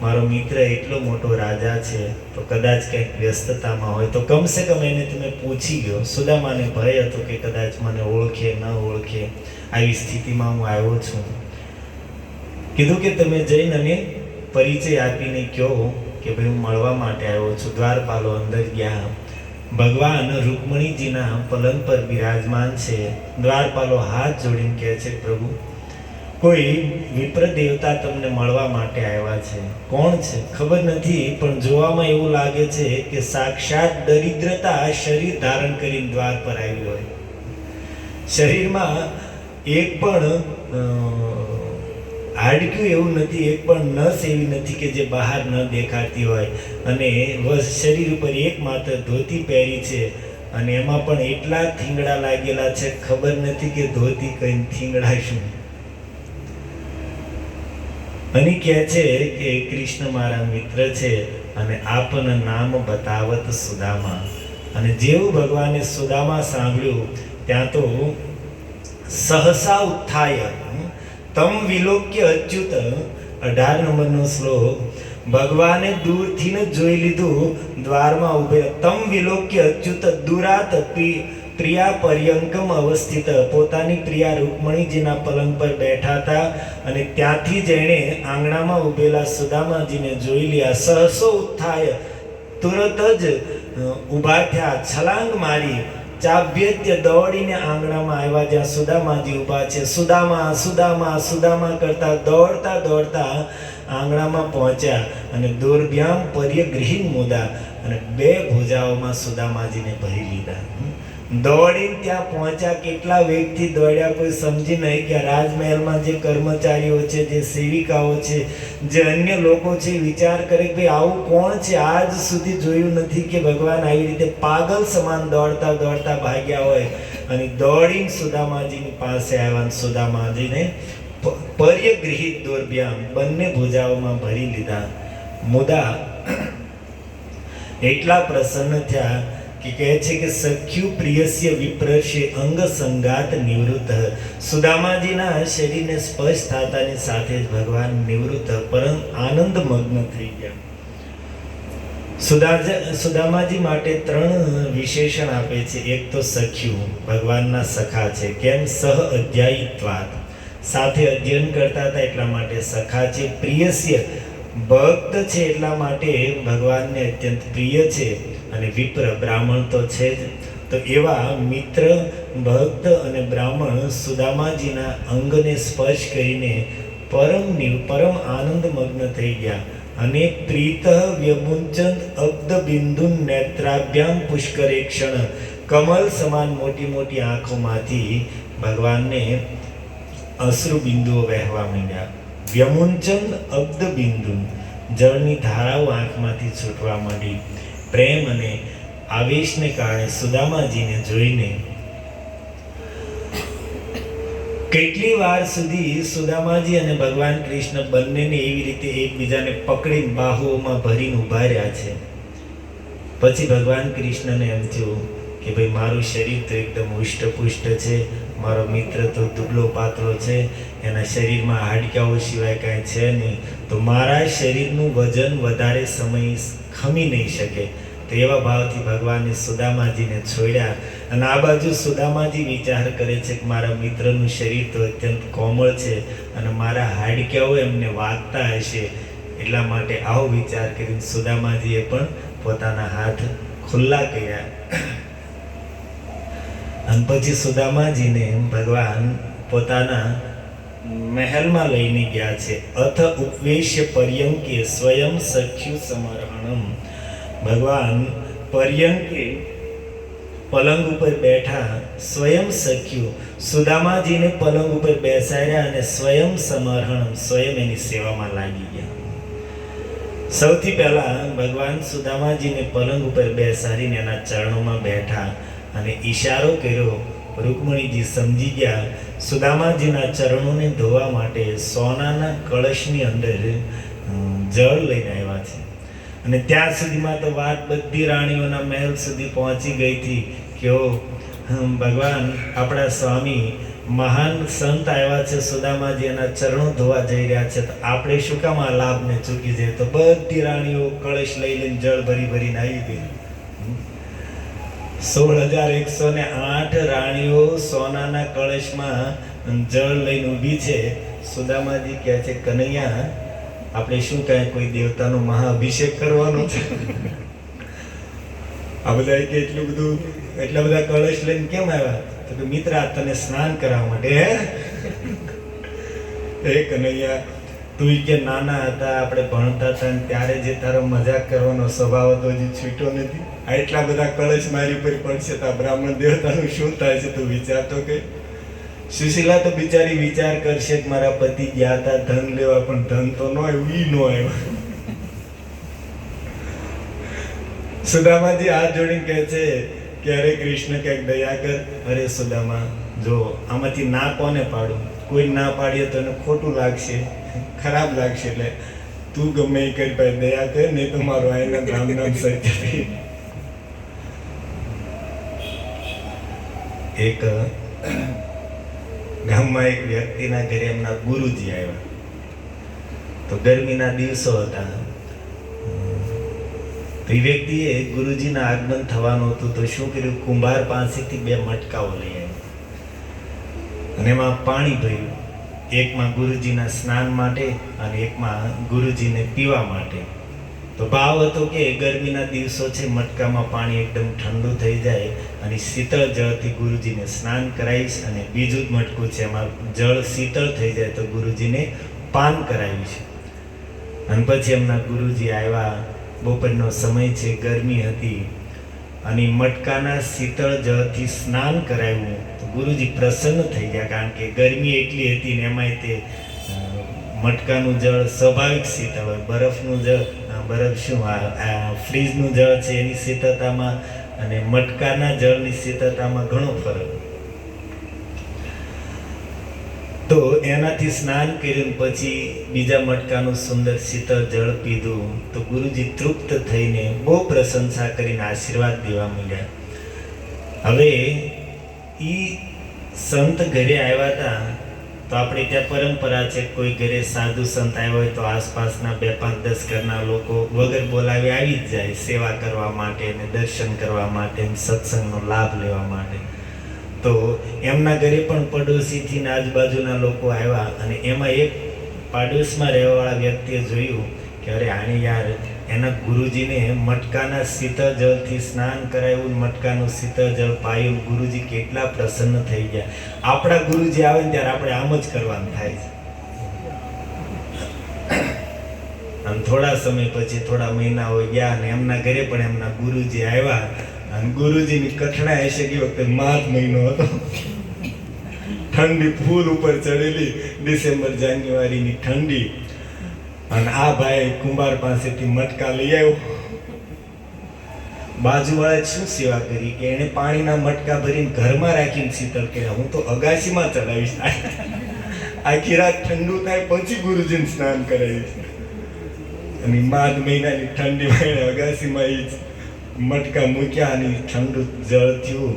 મારો મિત્ર એટલો મોટો રાજા છે, તો કદાચ કંઈક વ્યસ્તતામાં હોય તો કમસે કમ એને તમે પૂછી ગયો. સુદામાને ભય હતો કે કદાચ મને ઓળખે ન ઓળખે, આવી સ્થિતિમાં હું આવ્યો છું. કીધું કે તમે જઈને અને પરિચય આપીને કહો કે ભાઈ હું મળવા માટે આવ્યો છું. દ્વારપાલો અંદર ગયા. ભગવાન રૂકમણીજીના પલંગ પર બિરાજમાન છે. દ્વારપાલો હાથ જોડીને કહે છે, પ્રભુ કોઈ વિપ્ર દેવતા તમને મળવા માટે આવ્યા છે. કોણ છે ખબર નથી, પણ જોવામાં એવું લાગે છે કે સાક્ષાત દરિદ્રતા શરીર ધારણ કરીને દ્વાર પર આવી હોય. શરીરમાં એક પણ હાડક્યું એવું નથી, એક પણ નસ એવી નથી કે જે બહાર ન દેખાતી હોય. અને શરીર ઉપર એકમાત્ર ધોતી પહેરી છે, અને એમાં પણ એટલા થીંગડા લાગેલા છે, ખબર નથી કે ધોતી કઈ થીંગડા શું. અને કહે છે કે કૃષ્ણ મારા મિત્ર છે અને આપને નામ બતાવત સુદામા. અને જેવું ભગવાને સુદામા સાંભળ્યું ત્યાં તો સહસા ઉત્થાય તમ વિલોક્ય અચ્યુત, 18 નંબરનો શ્લોક. ભગવાને દૂરથી ને જોઈ લીધું, દ્વારમાં ઉભે. તમ વિલોક્ય અચ્યુત દુરાત પ્રિયા પર્યંકમ અવસ્થિત, પોતાની પ્રિયા રૂકમણીજીના પલંગ પર બેઠા હતા અને ત્યાંથી જ એણે આંગણામાં ઉભેલા સુદામાજીને જોઈ લીધા. સહસો ઉત્થાય, તુરત જ ઊભા થયા, છલાંગ મારી, ચાભ્યત્ય દોડીને આંગણામાં આવ્યા જ્યાં સુદામાજી ઊભા છે. સુદામા સુદામા સુદામા કરતા દોડતા દોડતા આંગણામાં પહોંચ્યા અને દુર્ભ્યામ પર્યગૃહીન મુદા, અને 2 ભુજાઓમાં સુદામાજીને ભરી લીધા. દોડીને ત્યાં પહોંચ્યા. કેટલા વેગથી દોડ્યા કોઈ સમજી નહીં કે રાજમહેલમાં જે કર્મચારીઓ છે, જે સેવિકાઓ છે, જે અન્ય લોકો છે, વિચાર કરે કે ભાઈ આવું કોણ છે, આજ સુધી જોયું નથી કે ભગવાન આવી રીતે પાગલ સમાન દોડતા દોડતા ભાગ્યા હોય. અને દોડીને સુદામાજીની પાસે આવ્યા અને સુદામાજીને પર્યગૃહિત દુર્ભ્યામ બંને ભુજાઓમાં ભરી લીધા. મુદા એટલા પ્રસન્ન થયા કે કહે છે કે સખ્યુ પ્રિયસ્ય વિપ્રશે અંગ સંગાત નિવૃત્ત. સુદામાજીના શરીરને સ્પર્શ થતાની સાથે જ ભગવાન નિવૃત્ત પરમ આનંદ મગ્ન થઈ ગયા. સુદામાજી માટે 3 વિશેષણ આપે છે. એક તો સખ્યુ, ભગવાનના સખા છે. કેમ? સહ અધ્યાયિત્વાત, સાથે અધ્યયન કરતા હતા એટલા માટે સખા છે. પ્રિયસ્ય, ભક્ત છે એટલા માટે ભગવાનને અત્યંત પ્રિય છે. અને વિપ્ર, બ્રાહ્મણ તો છે જ. તો એવા મિત્ર, ભક્ત અને બ્રાહ્મણ સુદામાજીના અંગને સ્પર્શ કરીને પરમ આનંદ મગ્ન થઈ ગયા. અને પ્રીત વ્યમુંચન અબ્દ બિંદુ નેત્રાભ્યામ પુષ્કરે ક્ષણ, કમલ સમાન મોટી મોટી આંખોમાંથી ભગવાનને અશ્રુ બિંદુઓ વહેવા માંડ્યા. વ્યમુંચન અબ્દ બિંદુ, જળની ધારાઓ આંખમાંથી છૂટવા માંડી. પ્રેમ અને આવેશને કારણે સુદામાજીને જોઈને કેટલી વાર સુધી સુદામાજી અને ભગવાન કૃષ્ણ બંનેને એવી રીતે એકબીજાને પકડીને બાહુઓમાં ભરીને ઊભા રહ્યા છે. પછી ભગવાન કૃષ્ણને એમ થયું કે ભાઈ મારું શરીર તો એકદમ હુષ્ટપુષ્ટ છે, મારો મિત્ર તો દુબળો પાતળો છે, એના શરીરમાં હાડકાઓ સિવાય કાંઈ છે નહીં, તો મારા શરીરનું વજન વધારે સમય ખમી નહીં શકે. તો એવા ભાવથી ભગવાને સુદામાજીને છોડ્યા. અને આ બાજુ સુદામાજી વિચાર કરે છે કે મારા મિત્રનું શરીર તો અત્યંત કોમળ છે અને મારા હાડકાઓ એમને વાગતા હશે, એટલા માટે આવો વિચાર કરીને સુદામાજીએ પણ પોતાના હાથ ખુલ્લા કર્યા. અને પછી સુદામાજીને ભગવાન પોતાના મહેલમાં લઈને ગયા છે. અથ ઉપવેશ્ય પર્યંકે સ્વયં સખ્યુ સમર્હણમ. ભગવાન પર્યંકે પલંગ ઉપર બેઠા, સ્વયં સખ્યુ સુદામાજીને પલંગ ઉપર બેસાડ્યા અને સ્વયં સમર્હણમ, સ્વયં એની સેવામાં લાગી ગયા. સૌથી પહેલા ભગવાન સુદામાજીને પલંગ ઉપર બેસાડીને એના ચરણોમાં બેઠા અને ઈશારો કર્યો. રૂકમણીજી સમજી ગયા. સુદામાજીના ચરણોને ધોવા માટે સોનાના કળશની અંદર જળ લઈને આવ્યા છે. અને ત્યાં સુધીમાં તો વાત બધી રાણીઓના મહેલ સુધી પહોંચી ગઈ હતી કે ભગવાન આપણા સ્વામી મહાન સંત આવ્યા છે, સુદામાજી એના ચરણો ધોવા જઈ રહ્યા છે, તો આપણે શું કામ આ લાભને ચૂકી જઈએ? તો બધી રાણીઓ કળશ લઈ લઈને જળ ભરી ભરીને આવી ગઈ. 16,108 રાણીઓ સોનાના કળશમાં જળ લઈને ઊભી છે. સુદામાજી કહે છે, કનૈયા આપણે શું કાંઈ કોઈ દેવતાનો મહાઅભિષેક કરવાનો છે? આ બધા કે એટલા બધા કળશ લઈને કેમ આવ્યા? તો કે મિત્ર, આ તને સ્નાન કરાવવા માટે. હે કનૈયા, તું કે નાના હતા, આપણે ભણતા હતા ને ત્યારે જે તારો મજાક કરવાનો સ્વભાવ હતો હજી છૂટ્યો નથી. આ એટલા બધા કળશ મારી ઉપર પડશે તો આ બ્રાહ્મણ દેવતાનું શું થાય છે? તું વિચારતો કે સુશીલા તો બિચારી વિચાર કરશે કે મારા પતિ ગયા હતા ધન લેવા, પણ ધન તો ન આવ્યું, ઈ ન આવ્યું. સુદામાજી હાથ જોડીને કહે છે કે અરે કૃષ્ણ, ક્યાંક દયા કર. અરે સુદામા, જો આમાંથી ના કોને પાડું? કોઈ ના પાડીએ તો એને ખોટું લાગશે, ખરાબ લાગશે, એટલે તું ગમે એ કરી ભાઈ દયા કર, નહીં તો મારું આયના રામ નામ સત્ય થઈ. એક ગામમાં એક વ્યક્તિના ઘરે એમના ગુરુજી આવ્યા. તો ગરમીના દિવસો હતા. તો એ વ્યક્તિએ ગુરુજીના આગમન થવાનું હતું, તો શું કર્યું? કુંભાર પાસેથી 2 મટકાઓ લઈ આવ્યા અને એમાં પાણી ભર્યું. એકમાં ગુરુજીના સ્નાન માટે અને એકમાં ગુરુજીને પીવા માટે. તો ભાવ હતો કે ગરમીના દિવસો છે, મટકામાં પાણી એકદમ ઠંડુ થઈ જાય અને શીતળ જળથી ગુરુજીને સ્નાન કરાવીશ, અને બીજું જ મટકું છે એમાં જળ શીતળ થઈ જાય તો ગુરુજીને પાન કરાવીશ. અને પછી એમના ગુરુજી આવ્યા. બપોરનો સમય છે, ગરમી હતી, અને મટકાના શીતળ જળથી સ્નાન કરાવ્યું તો ગુરુજી પ્રસન્ન થઈ ગયા, કારણ કે ગરમી એટલી હતી ને એમાંય તે મટકાનું જળ સ્વાભાવિક શીતળ હોય. બરફનું જળ, બરફ શું ફ્રીજનું જળ છે એની શીતળતામાં અને મટકાના જળની શીતળતામાં ઘણો ફરક. તો એનાથી સ્નાન કર્યું પછી બીજા મટકાનું સુંદર શીતળ જળ પીધું તો ગુરુજી તૃપ્ત થઈને બહુ પ્રશંસા કરીને આશીર્વાદ દેવા માંડ્યા. હવે ઈ સંત ઘરે આવ્યા હતા તો આપણે ત્યાં પરંપરા છે, કોઈ ઘરે સાધુ સંત આવ્યો હોય તો આસપાસના 2, 5, 10 ઘરના લોકો વગર બોલાવી આવી જ જાય સેવા કરવા માટે ને દર્શન કરવા માટે, સત્સંગનો લાભ લેવા માટે. તો એમના ઘરે પણ પડોશીથી ને આજુબાજુના લોકો આવ્યા, અને એમાં એક પાડોશમાં રહેવાવાળા વ્યક્તિએ જોયું કે અરે આને યાર એના ગુરુજીને મટકાના શીતળ જળથી સ્નાન કરાવ્યું, મટકાનું શીતળ જળ પાયું, ગુરુજી કેટલા પ્રસન્ન થઈ ગયા. આપણા ગુરુજી આવે ને ત્યારે આપણે આમ જ કરવાનું થાય છે. અને થોડા સમય પછી, થોડા મહિનાઓ ગયા અને એમના ઘરે પણ એમના ગુરુજી આવ્યા, અને ગુરુજીની કઠણા હશે કે વખતે માર્ચ મહિનો હતો, ઠંડી ફૂલ ઉપર ચડેલી, ડિસેમ્બર જાન્યુઆરીની ઠંડી. અને આ ભાઈ કુંભાર પાસેથી મટકા લઈ આવ્યો. બાજુવાળાએ શું સેવા કરી કે એને પાણીના મટકા ભરીને ઘરમાં રાખીને શીતળ કર્યા. હું તો અગાશીમાં ચડાવીશ, આખી રાત ઠંડુ થાય પછી ગુરુજીને સ્નાન કરાવીશ. અને માર્ચ મહિનાની ઠંડીમાં અગાશીમાં એ મટકા મૂક્યા અને ઠંડુ જળ થયું.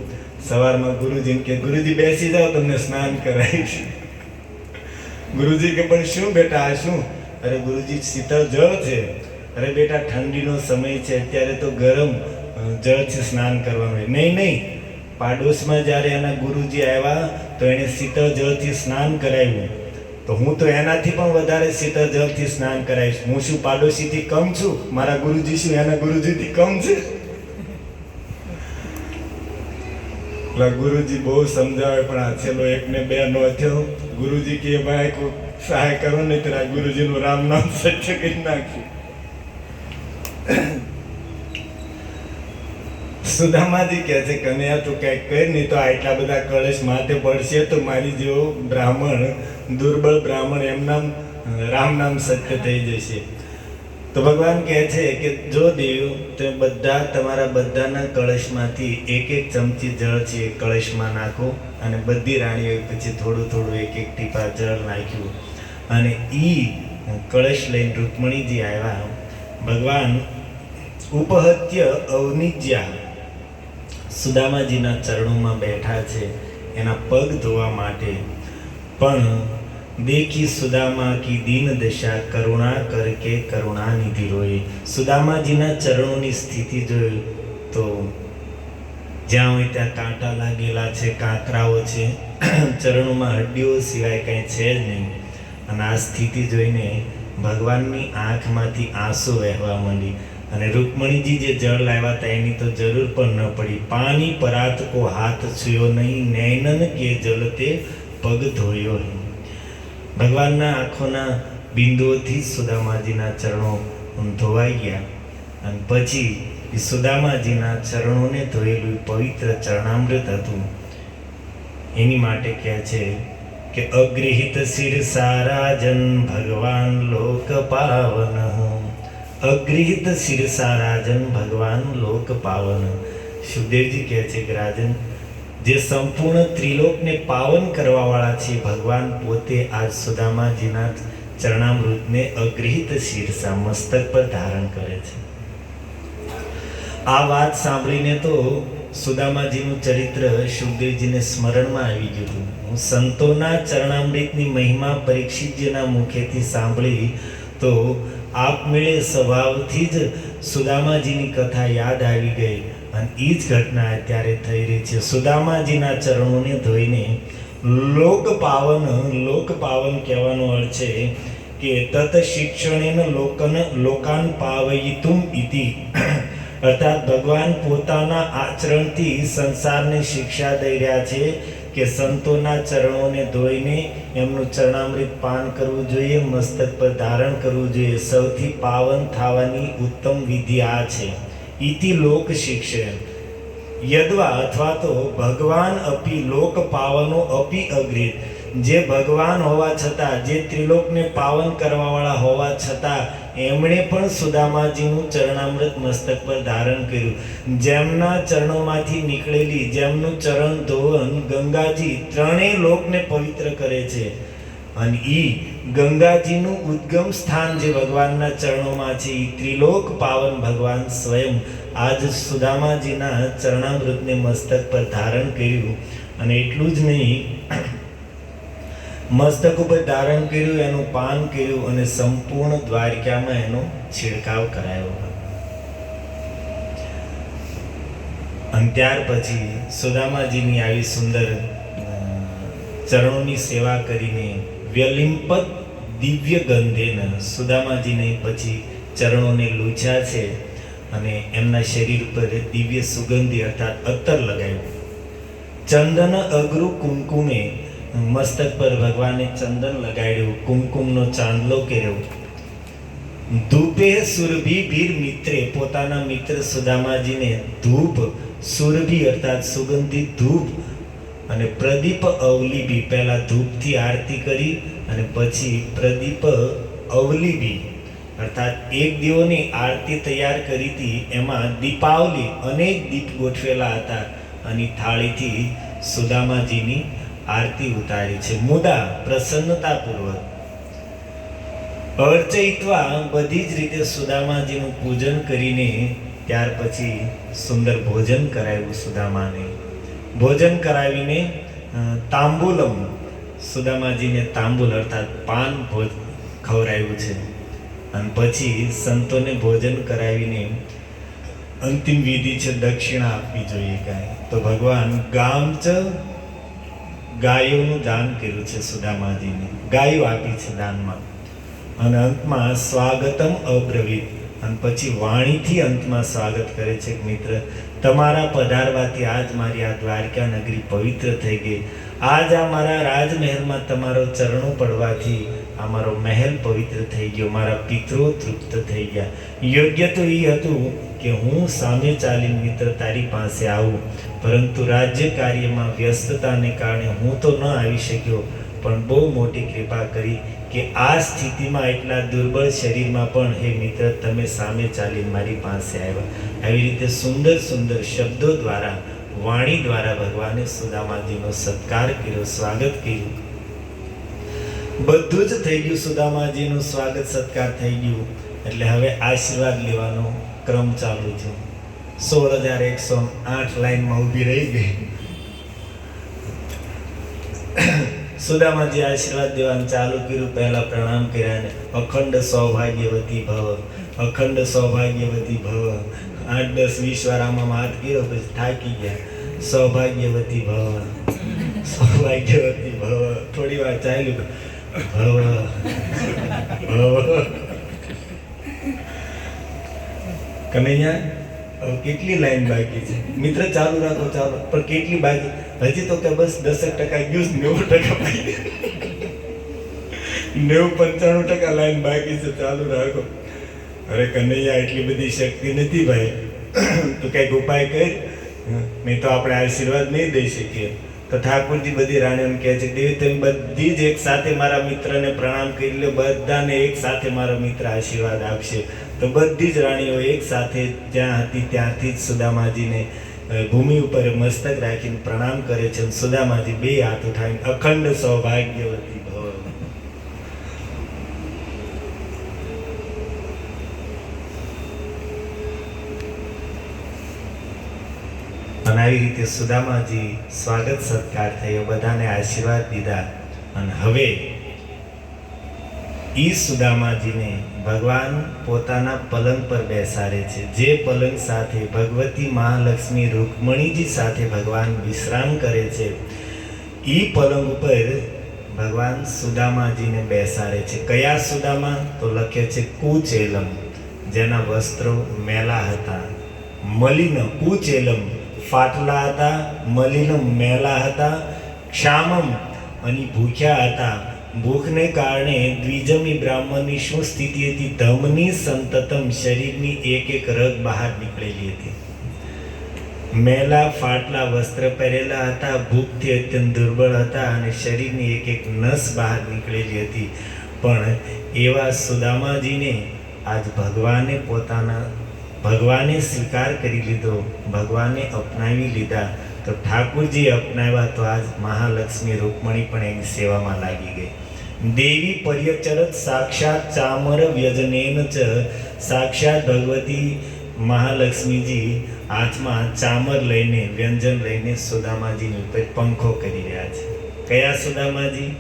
સવારમાં ગુરુજીને કે ગુરુજી બેસી જાઓ, તમને સ્નાન કરાવીશ. ગુરુજી કે પણ શું બેટા આ શું? અરે ગુરુજી શીતળ જળ છે. અરે બેટા ઠંડીનો સમય છે, અત્યારે તો ગરમ જળથી સ્નાન કરવાનું હોય. નહીં, પાડોશમાં જ્યારે એના ગુરુજી આવ્યા તો એણે શીતળ જળથી સ્નાન કરાવ્યું, તો હું તો એનાથી પણ વધારે શીતળ જળથી સ્નાન કરાવીશ. હું શું પાડોશીથી કમ છું? મારા ગુરુજી શું એના ગુરુજીથી કમ છે? ગુરુજી બહુ સમજાવે પણ આ છેલ્લો 1 ને 2 નો થયો. ગુરુજી કે ભાઈ કોઈ સહાય કરો ને તો આ ગુરુજીનું રામ નામ સત્ય કરી નાખ્યું. સુદામાજી કહે છે કન્યા તું કઈક કર, નહીં તો આટલા બધા કળશ માથે પડશે તો મારી જેવો બ્રાહ્મણ, દુર્બળ બ્રાહ્મણ એમના રામ નામ સત્ય થઈ જશે. તો ભગવાન કહે છે કે જો દેવ તમે બધા તમારા બધાના કળશમાંથી 1 ચમચી જળ છે એ કળશમાં નાખો. અને બધી રાણીઓ પછી થોડું થોડું 1 ટીપા જળ નાખ્યું અને ઈ કળશ લઈને રૂકમણીજી આવ્યા. ભગવાન ઉપહત્ય અવનિજ્યા સુદામાજીના ચરણોમાં બેઠા છે એના પગ ધોવા માટે, પણ દેખી સુદામા કી દીન દશા કરુણા કરકે કરુણા નિધિ રોય. સુદામાજીના ચરણોની સ્થિતિ જોઈ તો જ્યાં હોય ત્યાં કાંટા લાગેલા છે, કાંકરાઓ છે, ચરણોમાં હડ્ડીઓ સિવાય કંઈ છે જ નહીં. અને આ સ્થિતિ જોઈને ભગવાનની આંખમાંથી આંસુ વહેવા માંડી. અને રૂકમણીજી જે જળ લાવ્યા હતા એની તો જરૂર પણ ન પડી. પાણી પરાત કો હાથ છુયો નહીં, નૈનન કે જલતે પગ ધોયો નહીં. ભગવાનના આંખોના બિંદુઓથી જ સુદામાજીના ચરણો ધોવાઈ ગયા. અને પછી એ સુદામાજીના ચરણોને ધોયેલું પવિત્ર ચરણામૃત હતું. એની માટે કહે છે કે અગૃહિત શિર સારાજન ભગવાન લોક પાવન. અગૃહિત શિર સારાજન ભગવાન લોક પાવન. સુખદેવજી કહે છે કે રાજન, જે સંપૂર્ણ ત્રિલોકને પાવન કરવા વાળા છે ભગવાન પોતે આજ સુદામાજીના ચરણામૃતને અગૃહિત શિરસા મસ્તક પર ધારણ કરે છે. આ વાત સાંભળીને તો સુદામાજીનું ચરિત્ર સુખદેવજીને સ્મરણમાં આવી ગયું. હું સંતોના ચરણામૃતની મહિમા પરીક્ષિતજીના મુખેથી સાંભળી તો આપમેળે સ્વભાવથી જ સુદામાજીની કથા યાદ આવી ગઈ. અને એ જ ઘટના અત્યારે થઈ રહી છે. સુદામાજીના ચરણોને ધોઈને લોક પાવન કહેવાનો અર્થ છે કે તત શિક્ષણેન લોકાન પાવયિતુમ ઇતિ. અર્થાત ભગવાન પોતાના આચરણથી સંસારને શિક્ષા દઈ રહ્યા છે કે સંતોના ચરણોને ધોઈને એમનું ચરણામૃત પાન કરવું જોઈએ, મસ્તક પર ધારણ કરવું જોઈએ. સૌથી પાવન થવાની ઉત્તમ વિધિ આ છે. ઇતિ લોક શિક્ષણ યદ્વા, અથવા તો ભગવાન અપી લોક પાવનો અપી અગ્રિત. જે ભગવાન હોવા છતાં, જે ત્રિલોકને પાવન કરવાવાળા હોવા છતાં એમણે પણ સુદામાજીનું ચરણામૃત મસ્તક પર ધારણ કર્યું. જેમના ચરણોમાંથી નીકળેલી, જેમનું ચરણ ધોવન ગંગાજી ત્રણેય લોકને પવિત્ર કરે છે. અને ઈ ગંગાજીનું ઉદ્ગમ સ્થાન જે ભગવાનના ચરણોમાં છે, એ ત્રિલોક પાવન ભગવાન સ્વયં આજ સુદામાજીના ચરણામૃતને મસ્તક પર ધારણ કર્યું. અને એટલું જ નહીં, મસ્તક ઉપર ધારણ કર્યું, એનું પાન કર્યું અને સંપૂર્ણ દ્વારકામાં એનો છિડકાવ કરાયો. અને ત્યાર પછી સુદામાજીની આવી સુંદર ચરણોની સેવા કરીને વ્યલિંપત દિવ્ય ગંધેન, સુદામાજીને પછી ચરણોને લૂછ્યા છે અને એમના શરીર ઉપર દિવ્ય સુગંધી અર્થાત અત્તર લગાવ્યું. ચંદન અગરુ કુમકુમે, મસ્તક પર ભગવાને ચંદન લગાડ્યું, કુમકુમનો ચાંદલો કર્યો. ધૂપે સુરભી ભીર મિત્રે, પોતાના મિત્ર સુદામાજીને ધૂપ, સુરભી અર્થાત સુગંધિત ધૂપ અને પ્રદીપ અવલીબી, પહેલા ધૂપથી આરતી કરી અને પછી પ્રદીપ અવલીબી અર્થાત એક દીવોની આરતી તૈયાર કરી હતી. એમાં દીપાવલી અનેક દીપ ગોઠવેલા હતા અને થાળીથી સુદામાજીની આરતી ઉતારી છે. મુદા પ્રસન્નતાપૂર્વક અર્ચયિત્વા, બધી જ રીતે સુદામાજીનું પૂજન કરીને ત્યાર પછી સુંદર ભોજન કરાવ્યું સુદામાને. ભોજન કરાવીને તાંબુલમ, સુદામાજીને તાંબુલ અર્થાત પાન ખવડાવ્યું છે. અને પછી સંતોને ભોજન કરાવીને અંતિમ વિધિ છે દક્ષિણા આપવી જોઈએ. કાંઈ તો ભગવાન ગામચ ગાયોનું દાન કર્યું છે સુદામાજીને, ગાયો આપી છે દાનમાં. અને અંતમાં સ્વાગતમ અબ્રવીત, અને પછી વાણીથી અંતમાં સ્વાગત કરે છે કે મિત્ર, તમારા પધારવાથી આજ મારી આ દ્વારકા નગરી પવિત્ર થઈ ગઈ. આજ આ મારા રાજમહેલમાં તમારો ચરણો પડવાથી આ મારો મહેલ પવિત્ર થઈ ગયો, મારા પિતરો તૃપ્ત થઈ ગયા. યોગ્ય તો એ હતું કે હું સામે ચાલીને મિત્ર તારી પાસે આવું, પરંતુ રાજ્ય કાર્યમાં વ્યસ્તતાને કારણે હું તો ન આવી શક્યો. પણ બહુ મોટી કૃપા કરી કે આ સ્થિતિમાં, એટલા દુર્બળ શરીરમાં પણ હે મિત્ર તમે સામે ચાલીને મારી પાસે આવ્યા. આવી રીતે સુંદર સુંદર શબ્દો દ્વારા, વાણી દ્વારા ભગવાને સુદામાજીનો સત્કાર કર્યો, સ્વાગત કર્યું. બધું જ થઈ ગયું, સુદામાજીનું સ્વાગત સત્કાર થઈ ગયું. એટલે હવે આશીર્વાદ લેવાનો ક્રમ ચાલુ થયો. 16,108 લાઈનમાં ઊભી રહી ગઈ. સુદામાજી આશીર્વાદ દેવાનું ચાલુ કર્યું. પહેલા પ્રણામ કર્યા ને અખંડ સૌભાગ્યવતી ભવ, અખંડ સૌભાગ્યવતી ભવ. 8-10-20 વાર આમાં હાથ કર્યો, પછી થાકી ગયા. સૌભાગ્યવતી ભવ, સૌભાગ્યવતી ભવ. થોડી વાર ચાલ્યું, ભવ ભવ. કનૈયા હવે કેટલી લાઈન બાકી છે મિત્ર? ચાલુ રાખો, ચાલો. પણ કેટલી બાકી? હજી તો કે બસ 10% ગયું, 90% બાકી, 90-95% લાઈન બાકી છે. ચાલુ રાખો. અરે કનૈયા, એટલી બધી શક્તિ નથી ભાઈ, તો કઈક ઉપાય કર, નહીં તો આપણે આશીર્વાદ નહીં દઈ શકીએ. તો ઠાકોરજી બધી રાણીઓને કહે છે, દેવી તમે બધી જ એક સાથે મારા મિત્રને પ્રણામ કરી લો, બધાને એક સાથે મારો મિત્ર આશીર્વાદ આપશે. તો બધી જ રાણીઓ એક સાથે જ્યાં હતી ત્યાંથી જ સુદામાજીને ભૂમિ ઉપર મસ્તક રાખીને પ્રણામ કરે છે. સુદામાજી બે હાથ ઉઠાવીને અખંડ સૌભાગ્યવતી ભવ. અને આવી રીતે સુદામાજી સ્વાગત સત્કાર થયો, બધાને આશીર્વાદ દીધા. અને હવે ઈ સુદામાજીને ભગવાન પોતાના પલંગ પર બેસાડે છે. જે પલંગ સાથે ભગવતી મહાલક્ષ્મી રૂકમણીજી સાથે ભગવાન વિશ્રામ કરે છે, ઈ પલંગ ઉપર ભગવાન સુદામાજીને બેસાડે છે. કયા સુદામા? તો લખે છે કુચેલમ, જેના વસ્ત્રો મેલા હતા. મલિન, કુચેલમ ફાટલા હતા, મલિનમ મેલા હતા, ક્ષામમ અને ભૂખ્યા હતા. ભૂખને કારણે દ્વિજમી બ્રાહ્મણની શું સ્થિતિ હતી? ધમની સંતતમ, શરીરની એક એક રગ બહાર નીકળેલી હતી. મેલા ફાટલા વસ્ત્ર પહેરેલા હતા, ભૂખથી અત્યંત દુર્બળ હતા અને શરીરની એક એક નસ બહાર નીકળેલી હતી. પણ એવા સુદામાજીને આજ ભગવાને સ્વીકાર કરી લીધો, ભગવાને અપનાવી લીધા. તો ઠાકોરજી અપનાવ્યા તો આજ મહાલક્ષ્મી રૂકમણી પણ એની સેવામાં લાગી ગઈ. દેવી પર્યચરત સાક્ષાત ચામર વ્યજનેન ચ. સાક્ષાત ભગવતી મહાલક્ષ્મીજી હાથમાં ચામર લઈને, વ્યંજન લઈને સુદામાજીની ઉપર પંખો કરી રહ્યા છે. કયા સુદામાજી?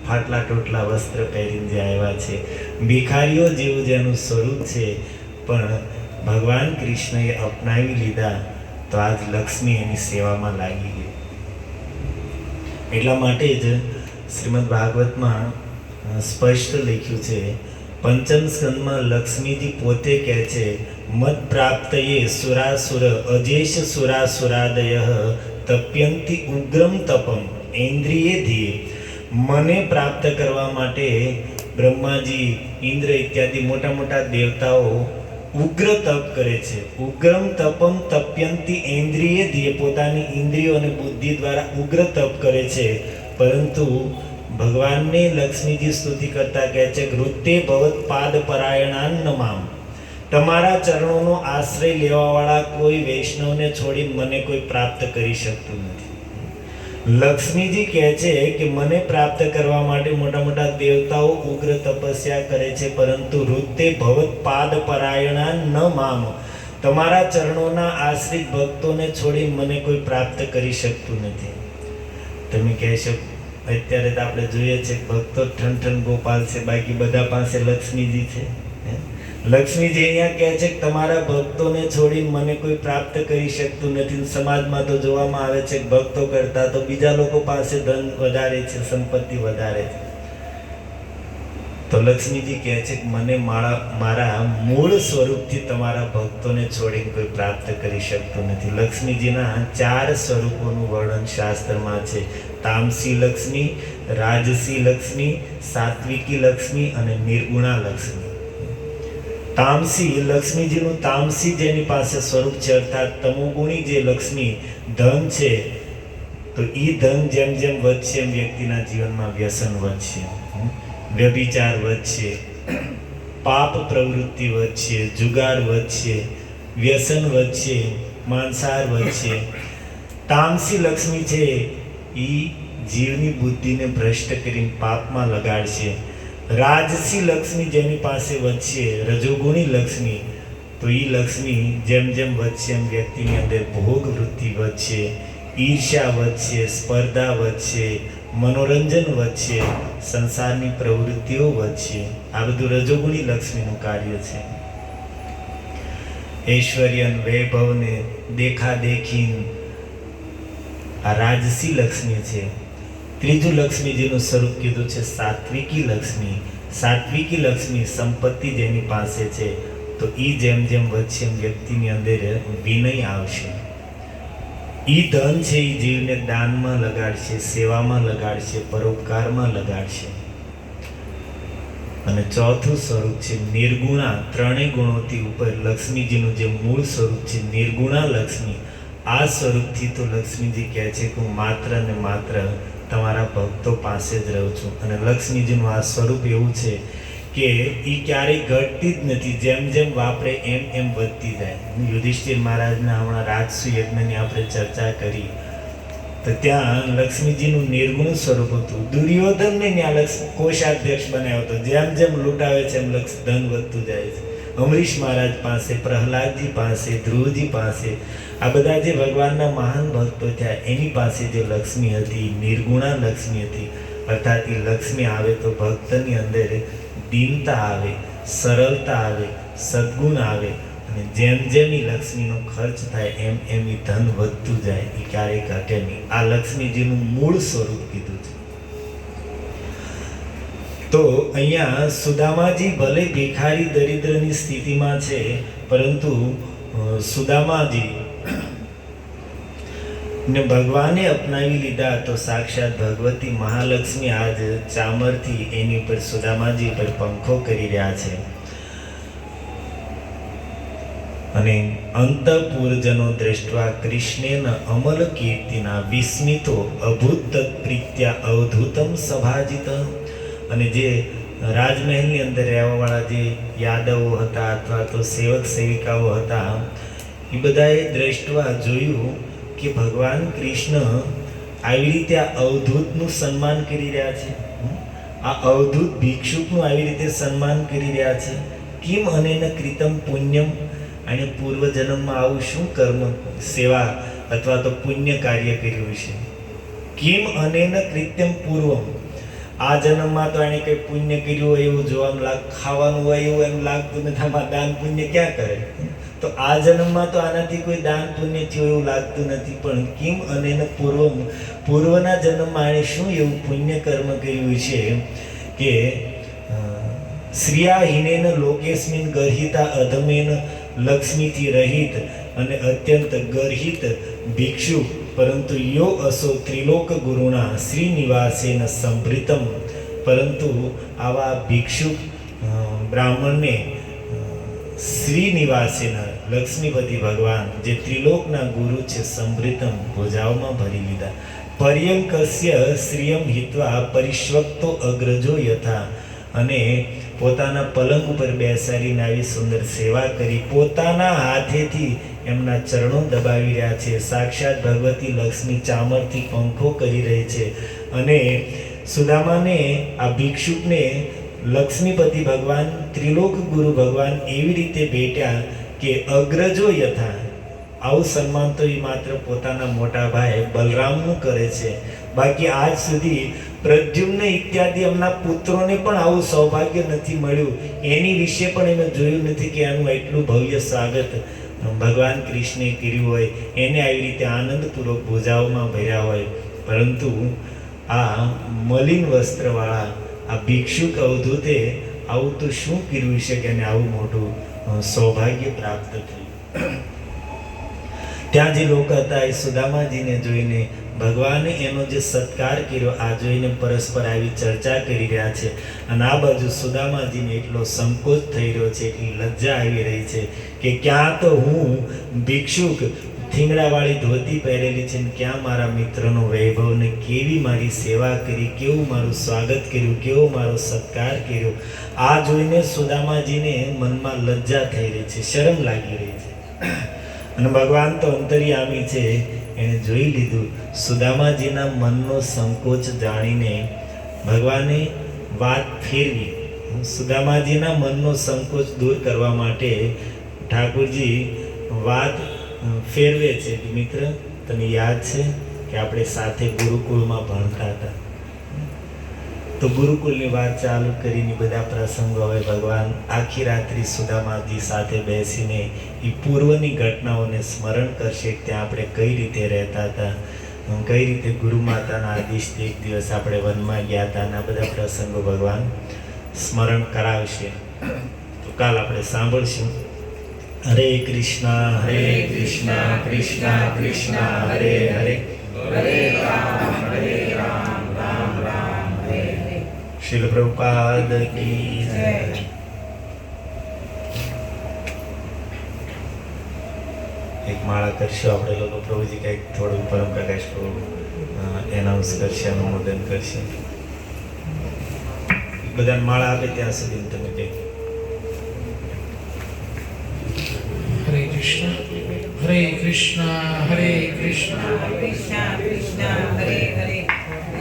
ફાટલા ટોટલા વસ્ત્ર પહેરીને જે આવ્યા છે, ભિખારીઓ જેવું જેનું સ્વરૂપ છે, પણ ભગવાન કૃષ્ણએ અપનાવી લીધા તો આજ લક્ષ્મી એની સેવામાં લાગી ગઈ. એટલા માટે જ શ્રીમદ ભાગવતમાં સ્પષ્ટ લખ્યું છે, પંચમ સ્કંદમાં લક્ષ્મીજી પોતે કહે છે, મત પ્રાપ્તયે સુરાસુર અજેશ સુરાસુરાદય તપ્યંતિ ઉગ્રમ તપમ ઇન્દ્રિયે ધીએ. મને પ્રાપ્ત કરવા માટે બ્રહ્માજી, ઇન્દ્ર ઇત્યાદિ મોટા મોટા દેવતાઓ ઉગ્ર તપ કરે છે. ઉગ્રમ તપમ તપ્યંતિ ઇન્દ્રિયે ધીએ, પોતાની ઇન્દ્રિયો અને બુદ્ધિ દ્વારા ઉગ્ર તપ કરે છે. પરંતુ ભગવાનને લક્ષ્મીજી સ્તુતિ કરતા કહે છે, વૃત્તે ભવત પાદ પરાયણાન નમામ. તમારા ચરણોનો આશ્રય લેવાવાળા કોઈ વૈષ્ણવને છોડી મને કોઈ પ્રાપ્ત કરી શકતું નથી. લક્ષ્મીજી કહે છે કે મને પ્રાપ્ત કરવા માટે મોટા મોટા દેવતાઓ ઉગ્ર તપસ્યા કરે છે, પરંતુ વૃત્તે ભવત પાદ પરાયણાન ન મામ. તમારા ચરણોના આશ્રિત ભક્તોને છોડી મને કોઈ પ્રાપ્ત કરી શકતું નથી. તમે કહેશો અત્યારે તો આપણે જોઈએ છે ભક્તો ઠન ગોપાલ છે, બાકી બધા પાસે લક્ષ્મીજી છે. લક્ષ્મીજી અહીંયા કહે છે કે તમારા ભક્તોને છોડીને મને કોઈ પ્રાપ્ત કરી શકતું નથી. સમાજમાં તો જોવામાં આવે છે કે ભક્તો કરતા તો બીજા લોકો પાસે ધન વધારે છે, સંપત્તિ વધારે છે. તો લક્ષ્મીજી કહે છે કે મને મારા મૂળ સ્વરૂપથી તમારા ભક્તોને છોડીને કોઈ પ્રાપ્ત કરી શકતું નથી. લક્ષ્મીજીના 4 સ્વરૂપોનું વર્ણન શાસ્ત્રમાં છે. તામસી લક્ષ્મી, રાજસી લક્ષ્મી, સાત્વિકી લક્ષ્મી અને નિર્ગુણા લક્ષ્મી. તામસી લક્ષ્મીજીનું, તામસી જેની પાસે સ્વરૂપ છે, અર્થાત તમોગુણી જે લક્ષ્મી ધન છે, તો એ ધન જેમ જેમ વધશે એમ વ્યક્તિના જીવનમાં વ્યસન વધશે, વ્યભિચાર વધશે, પાપ પ્રવૃત્તિ વધશે, જુગાર વધશે, વ્યસન વધશે, માંસાહાર વધશે. તામસી લક્ષ્મી છે એ જીવની બુદ્ધિને ભ્રષ્ટ કરીને પાપમાં લગાડશે. રાજસી લક્ષ્મી જેની પાસે વધશે, રજોગુણી લક્ષ્મી, તો એ લક્ષ્મી જેમ જેમ વધશે એમ વ્યક્તિની અંદર ભોગ વૃત્તિ વધશે, ઈર્ષ્યા વધશે, સ્પર્ધા વધશે, મનોરંજન વધશે, સંસારની પ્રવૃત્તિઓ વધશે. આ બધું રજોગુણી લક્ષ્મીનું કાર્ય છે. ઐશ્વર્ય વૈભવને દેખાદેખી આ રાજસી લક્ષ્મી છે. ત્રીજું લક્ષ્મીજીનું સ્વરૂપ કીધું છે સાત્વિકી લક્ષ્મી. સાત્વિકી લક્ષ્મી સંપત્તિ જેની પાસે છે તો એ જેમ જેમ વધશે એમ વ્યક્તિની અંદર વિનય આવશે. એ ધન છે એ જીવને દાનમાં લગાડશે, સેવામાં લગાડશે, પરોપકારમાં લગાડશે. અને ચોથું સ્વરૂપ છે નિર્ગુણા. ત્રણેય ગુણોથી ઉપર લક્ષ્મીજીનું જે મૂળ સ્વરૂપ છે નિર્ગુણા લક્ષ્મી. આ સ્વરૂપથી તો લક્ષ્મીજી કહે છે કે હું માત્ર ને માત્ર તમારા ભક્તો પાસે જ રહું છું. અને લક્ષ્મીજીનું આ સ્વરૂપ એવું છે કે એ ક્યારેય ઘટતી જ નથી, જેમ જેમ વાપરે એમ એમ વધતી જાય. યુધિષ્ઠિર મહારાજના હમણાં રાજસુ યજ્ઞની આપણે ચર્ચા કરી તો ત્યાં લક્ષ્મીજીનું નિર્ગુણ સ્વરૂપ હતું. દુર્યોધનને ત્યાં કોષાધ્યક્ષ બનાવ્યો હતો. જેમ જેમ લૂંટાવે છે એમ ધન વધતું જાય છે. અમરીશ મહારાજ પાસે, પ્રહલાદજી પાસે, ધ્રુવજી પાસે, આ બધા જે ભગવાનના મહાન ભક્તો થયા એની પાસે જે લક્ષ્મી હતી નિર્ગુણા લક્ષ્મી હતી. અર્થાત એ લક્ષ્મી આવે તો ભક્તની અંદર દીનતા આવે, સરળતા આવે, સદ્ગુણ આવે. અને જેમ જેમ એ લક્ષ્મીનો ખર્ચ થાય એમ એમ એ ધન વધતું જાય, એ ક્યારેય ઘટે નહીં. આ લક્ષ્મીજીનું મૂળ સ્વરૂપ કીધું છે. તો અહીંયા સુદામાજી ભલે ભિખારી દરિદ્રની સ્થિતિમાં છે, પરંતુ સુદામાજી ને ભગવાને અપનાવી લીધા તો સાક્ષાત ભગવતી મહાલક્ષ્મી આજ ચામરથી એની ઉપર સુદામાજી પર પંખો કરી રહ્યા છે. અને અંતઃપુરજનો દ્રષ્ટવા કૃષ્ણેન અમલ કીર્તિના વિસ્મિતો અભૂત તત્પ્રીત્યા અવધૂતમ સભાજિત. અને જે રાજમહેલની અંદર રહેવાવાળા જે યાદવો હતા અથવા તો સેવક સેવિકાઓ હતા એ બધાએ દ્રષ્ટવા જોયું કે ભગવાન કૃષ્ણ આવી રીતે આ અવધૂતનું સન્માન કરી રહ્યા છે, આ અવધૂત ભિક્ષુકનું આવી રીતે સન્માન કરી રહ્યા છે. કિમ અનેન કૃતમ પુણ્યમ. અને પૂર્વજન્મમાં આવું શું કર્મ સેવા અથવા તો પુણ્ય કાર્ય કર્યું છે. કિમ અનેન કૃત્યમ પૂર્વમ. આ જન્મમાં તો એને કંઈ પુણ્ય કર્યું હોય એવું જોવા ખાવાનું હોય એવું એમ લાગતું નથી. આમાં દાન પુણ્ય ક્યાં કરે? તો આ જન્મમાં તો આનાથી કોઈ દાન પુણ્ય થયું એવું લાગતું નથી. પણ કિમ અનેન પૂર્વમ, પૂર્વના જન્મમાં એણે શું એવું પુણ્ય કર્મ કર્યું છે કે શ્રિયાહીનેન લોકેસ્મિન ગર્હિતા અધમેન લક્ષ્મીથી રહિત અને અત્યંત ગર્હિત ભિક્ષુ પરંતુ યો અસો ત્રિલોક ગુરુના શ્રીનિવાસેન સંભૃતમ. પરંતુ આવા ભિક્ષુક બ્રાહ્મણને શ્રીનિવાસેન લક્ષ્મીપતિ ભગવાન જે ત્રિલોકના ગુરુ છે સંભૃતમ ભુજાઓમાં ભરી લીધા. પર્યંકસ્ય શ્રિયમ હિત્વા પરિશ્વક્તો અગ્રજો યથા. અને પોતાના પલંગ ઉપર બેસાડીને આવી સુંદર સેવા કરી, પોતાના હાથેથી એમના ચરણો દબાવી રહ્યા છે. સાક્ષાત ભગવતી લક્ષ્મી ચામરથી પંખો કરી રહી છે. અને સુદામાને આ ભિક્ષુકને લક્ષ્મીપતિ ભગવાન ત્રિલોક ગુરુ ભગવાન એવી રીતે ભેટ્યા કે અગ્રજો યથા. આવું સન્માન તો એ માત્ર પોતાના મોટા ભાઈ બલરામનું કરે છે. બાકી આજ સુધી પ્રદ્યુમ્ન ઇત્યાદિ એમના પુત્રોને પણ આવું સૌભાગ્ય નથી મળ્યું. એની વિશે પણ એને જોયું નથી કે એનું એટલું ભવ્ય સ્વાગત ભગવાન કૃષ્ણે કર્યું હોય, એને આવી રીતે આનંદપૂર્વક ભુજાઓમાં ભર્યા હોય. પરંતુ આ મલિન વસ્ત્રવાળા આ ભિક્ષુક અવધૂતે આવું તો શું કર્યું છે કે એને આવું મોટું સૌભાગ્ય પ્રાપ્ત થયું. ત્યાં જે લોકો હતા એ સુદામાજીને જોઈને ભગવાને એનો જે સત્કાર કર્યો આ જોઈને પરસ્પર આવી ચર્ચા કરી રહ્યા છે. અને આ બાજુ સુદામાજીને એટલો સંકોચ થઈ રહ્યો છે, એટલી લજ્જા આવી રહી છે કે ક્યાં તો હું ભિક્ષુક થીંગડાવાળી ધોતી પહેરેલી છે ને ક્યાં મારા મિત્રનો વૈભવ ને કેવી મારી સેવા કરી, કેવું મારું સ્વાગત કર્યું, કેવો મારો સત્કાર કર્યો. આ જોઈને સુદામાજીને મનમાં લજ્જા થઈ રહી છે, શરમ લાગી રહી છે. અને ભગવાન તો અંતર્યામી છે, એણે જોઈ લીધું. સુદામાજીના મનનો સંકોચ જાણીને ભગવાને વાત ફેરવી. સુદામાજીના મનનો સંકોચ દૂર કરવા માટે ઠાકોરજી વાત ફેરવે છે કે મિત્ર, તને યાદ છે કે આપણે સાથે ગુરુકુળમાં ભણતા હતા? તો ગુરુકુળની વાત ચાલુ કરીને બધા પ્રસંગો હવે ભગવાન આખી રાત્રિ સુદામાજી સાથે બેસીને એ પૂર્વની ઘટનાઓને સ્મરણ કરશે કે ત્યાં આપણે કઈ રીતે રહેતા હતા, કઈ રીતે ગુરુ માતાના આદેશથી એક દિવસ આપણે વનમાં ગયા હતા, અને આ બધા પ્રસંગો ભગવાન સ્મરણ કરાવશે. તો કાલ આપણે સાંભળશું. હરે કૃષ્ણ કૃષ્ણ કૃષ્ણ હરે હરે, હરે રામ રામ રામ હરે હરે. શ્રીલ પ્રભુપાદ કી જય. એક માળા કરશું આપણે લોકો. પ્રભુજી કંઈક થોડું પરમ પ્રકાશ એનાઉન્સ કરશે, અનુમોદન કરશે. બધાને માળા આપે ત્યાં સુધી તમે કંઈક. હરે કૃષ્ણ હરે કૃષ્ણ હરે કૃષ્ણ કૃષ્ણ કૃષ્ણ હરે હરે,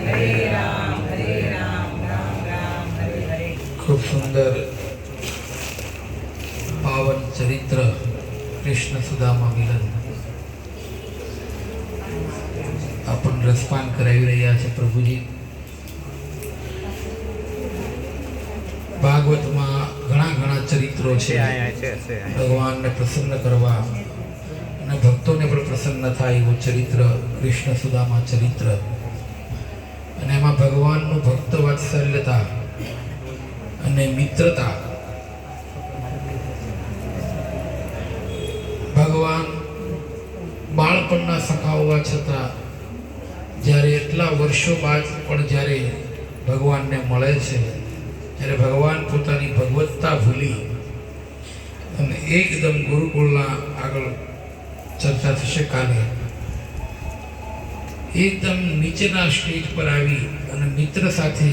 હરે રામ રામ રામ હરે હરે. ખૂબ સુંદર પાવન ચરિત્ર કૃષ્ણ સુદામા મિલન આપણને રસપાન કરાવી રહ્યા છે પ્રભુજી. ભાગવતમાં ઘણા ચરિત્રો છે ભગવાનને પ્રસન્ન કરવા અને ભક્તોને પણ પ્રસન્ન થાય એવું ચરિત્ર કૃષ્ણ સુદામા ચરિત્ર. અને એમાં ભગવાનનું ભક્ત વાત્સલ્યતા અને મિત્રતા, ભગવાન બાળપણના સખા હોવા છતાં જ્યારે એટલા વર્ષો બાદ પણ જ્યારે ભગવાનને મળે છે, ત્યારે ભગવાન પોતાની ભગવત્તા ભૂલી અને એકદમ ગુરુકુળના આગળ ચર્ચા થશે કાલે, એકદમ નીચેના સ્ટેજ પર આવી અને મિત્ર સાથે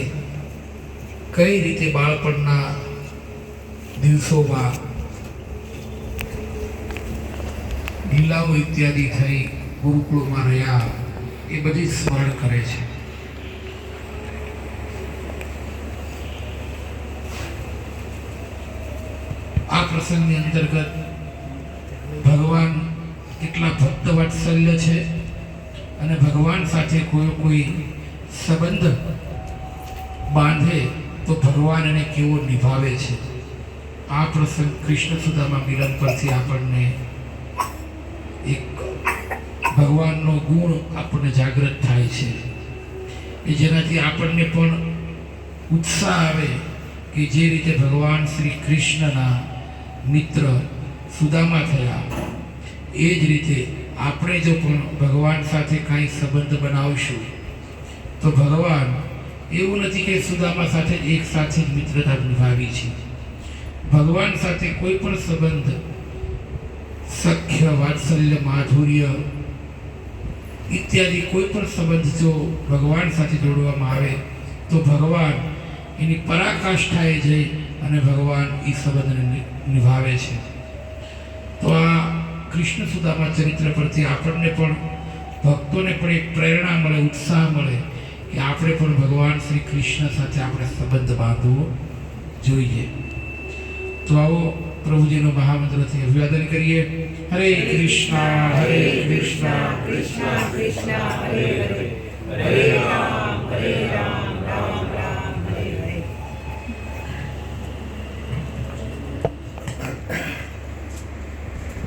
કઈ રીતે બાળપણના દિવસોમાં લીલાઓ ઇત્યાદિ થઈ ગુરુકુળમાં રહ્યા એ બધી સ્મરણ કરે છે. આ પ્રસંગની અંતર્ગત ભગવાન કેટલા ભક્ત વાત્સલ્ય છે અને ભગવાન સાથે કોઈ સંબંધ બાંધે તો ભગવાન એને કેવો નિભાવે છે. આ પ્રસંગ કૃષ્ણ સુદામા મિલન પરથી આપણને એક ભગવાનનો ગુણ આપણને જાગૃત થાય છે, કે જેનાથી આપણને પણ ઉત્સાહ આવે કે જે રીતે ભગવાન શ્રી કૃષ્ણના મિત્ર સુદામા થયા એ જ રીતે આપણે જો પણ ભગવાન સાથે કાંઈ સંબંધ બનાવશું તો ભગવાન એવું નથી કે સુદામા સાથે એક સાથે જ મિત્રતા નિભાવી છે. ભગવાન સાથે કોઈ પણ સંબંધ, સખ્ય, વાત્સલ્ય, માધુર્ય ઇત્યાદિ કોઈ પણ સંબંધ જો ભગવાન સાથે જોડવામાં આવે તો ભગવાન એની પરાકાષ્ઠાએ જઈ અને ભગવાન એ સંબંધને નિભાવે છે. તો આ કૃષ્ણ સુદામા ચરિત્ર પરથી આપણને પણ, ભક્તોને પણ એક પ્રેરણા મળે, ઉત્સાહ મળે કે આપણે પણ ભગવાન શ્રી કૃષ્ણ સાથે આપણે સંબંધ બાંધવો જોઈએ. તો આવો પ્રભુજીનો મહામંત્રથી અભિવાદન કરીએ. હરે કૃષ્ણ કૃષ્ણ કૃષ્ણ હરે હરે.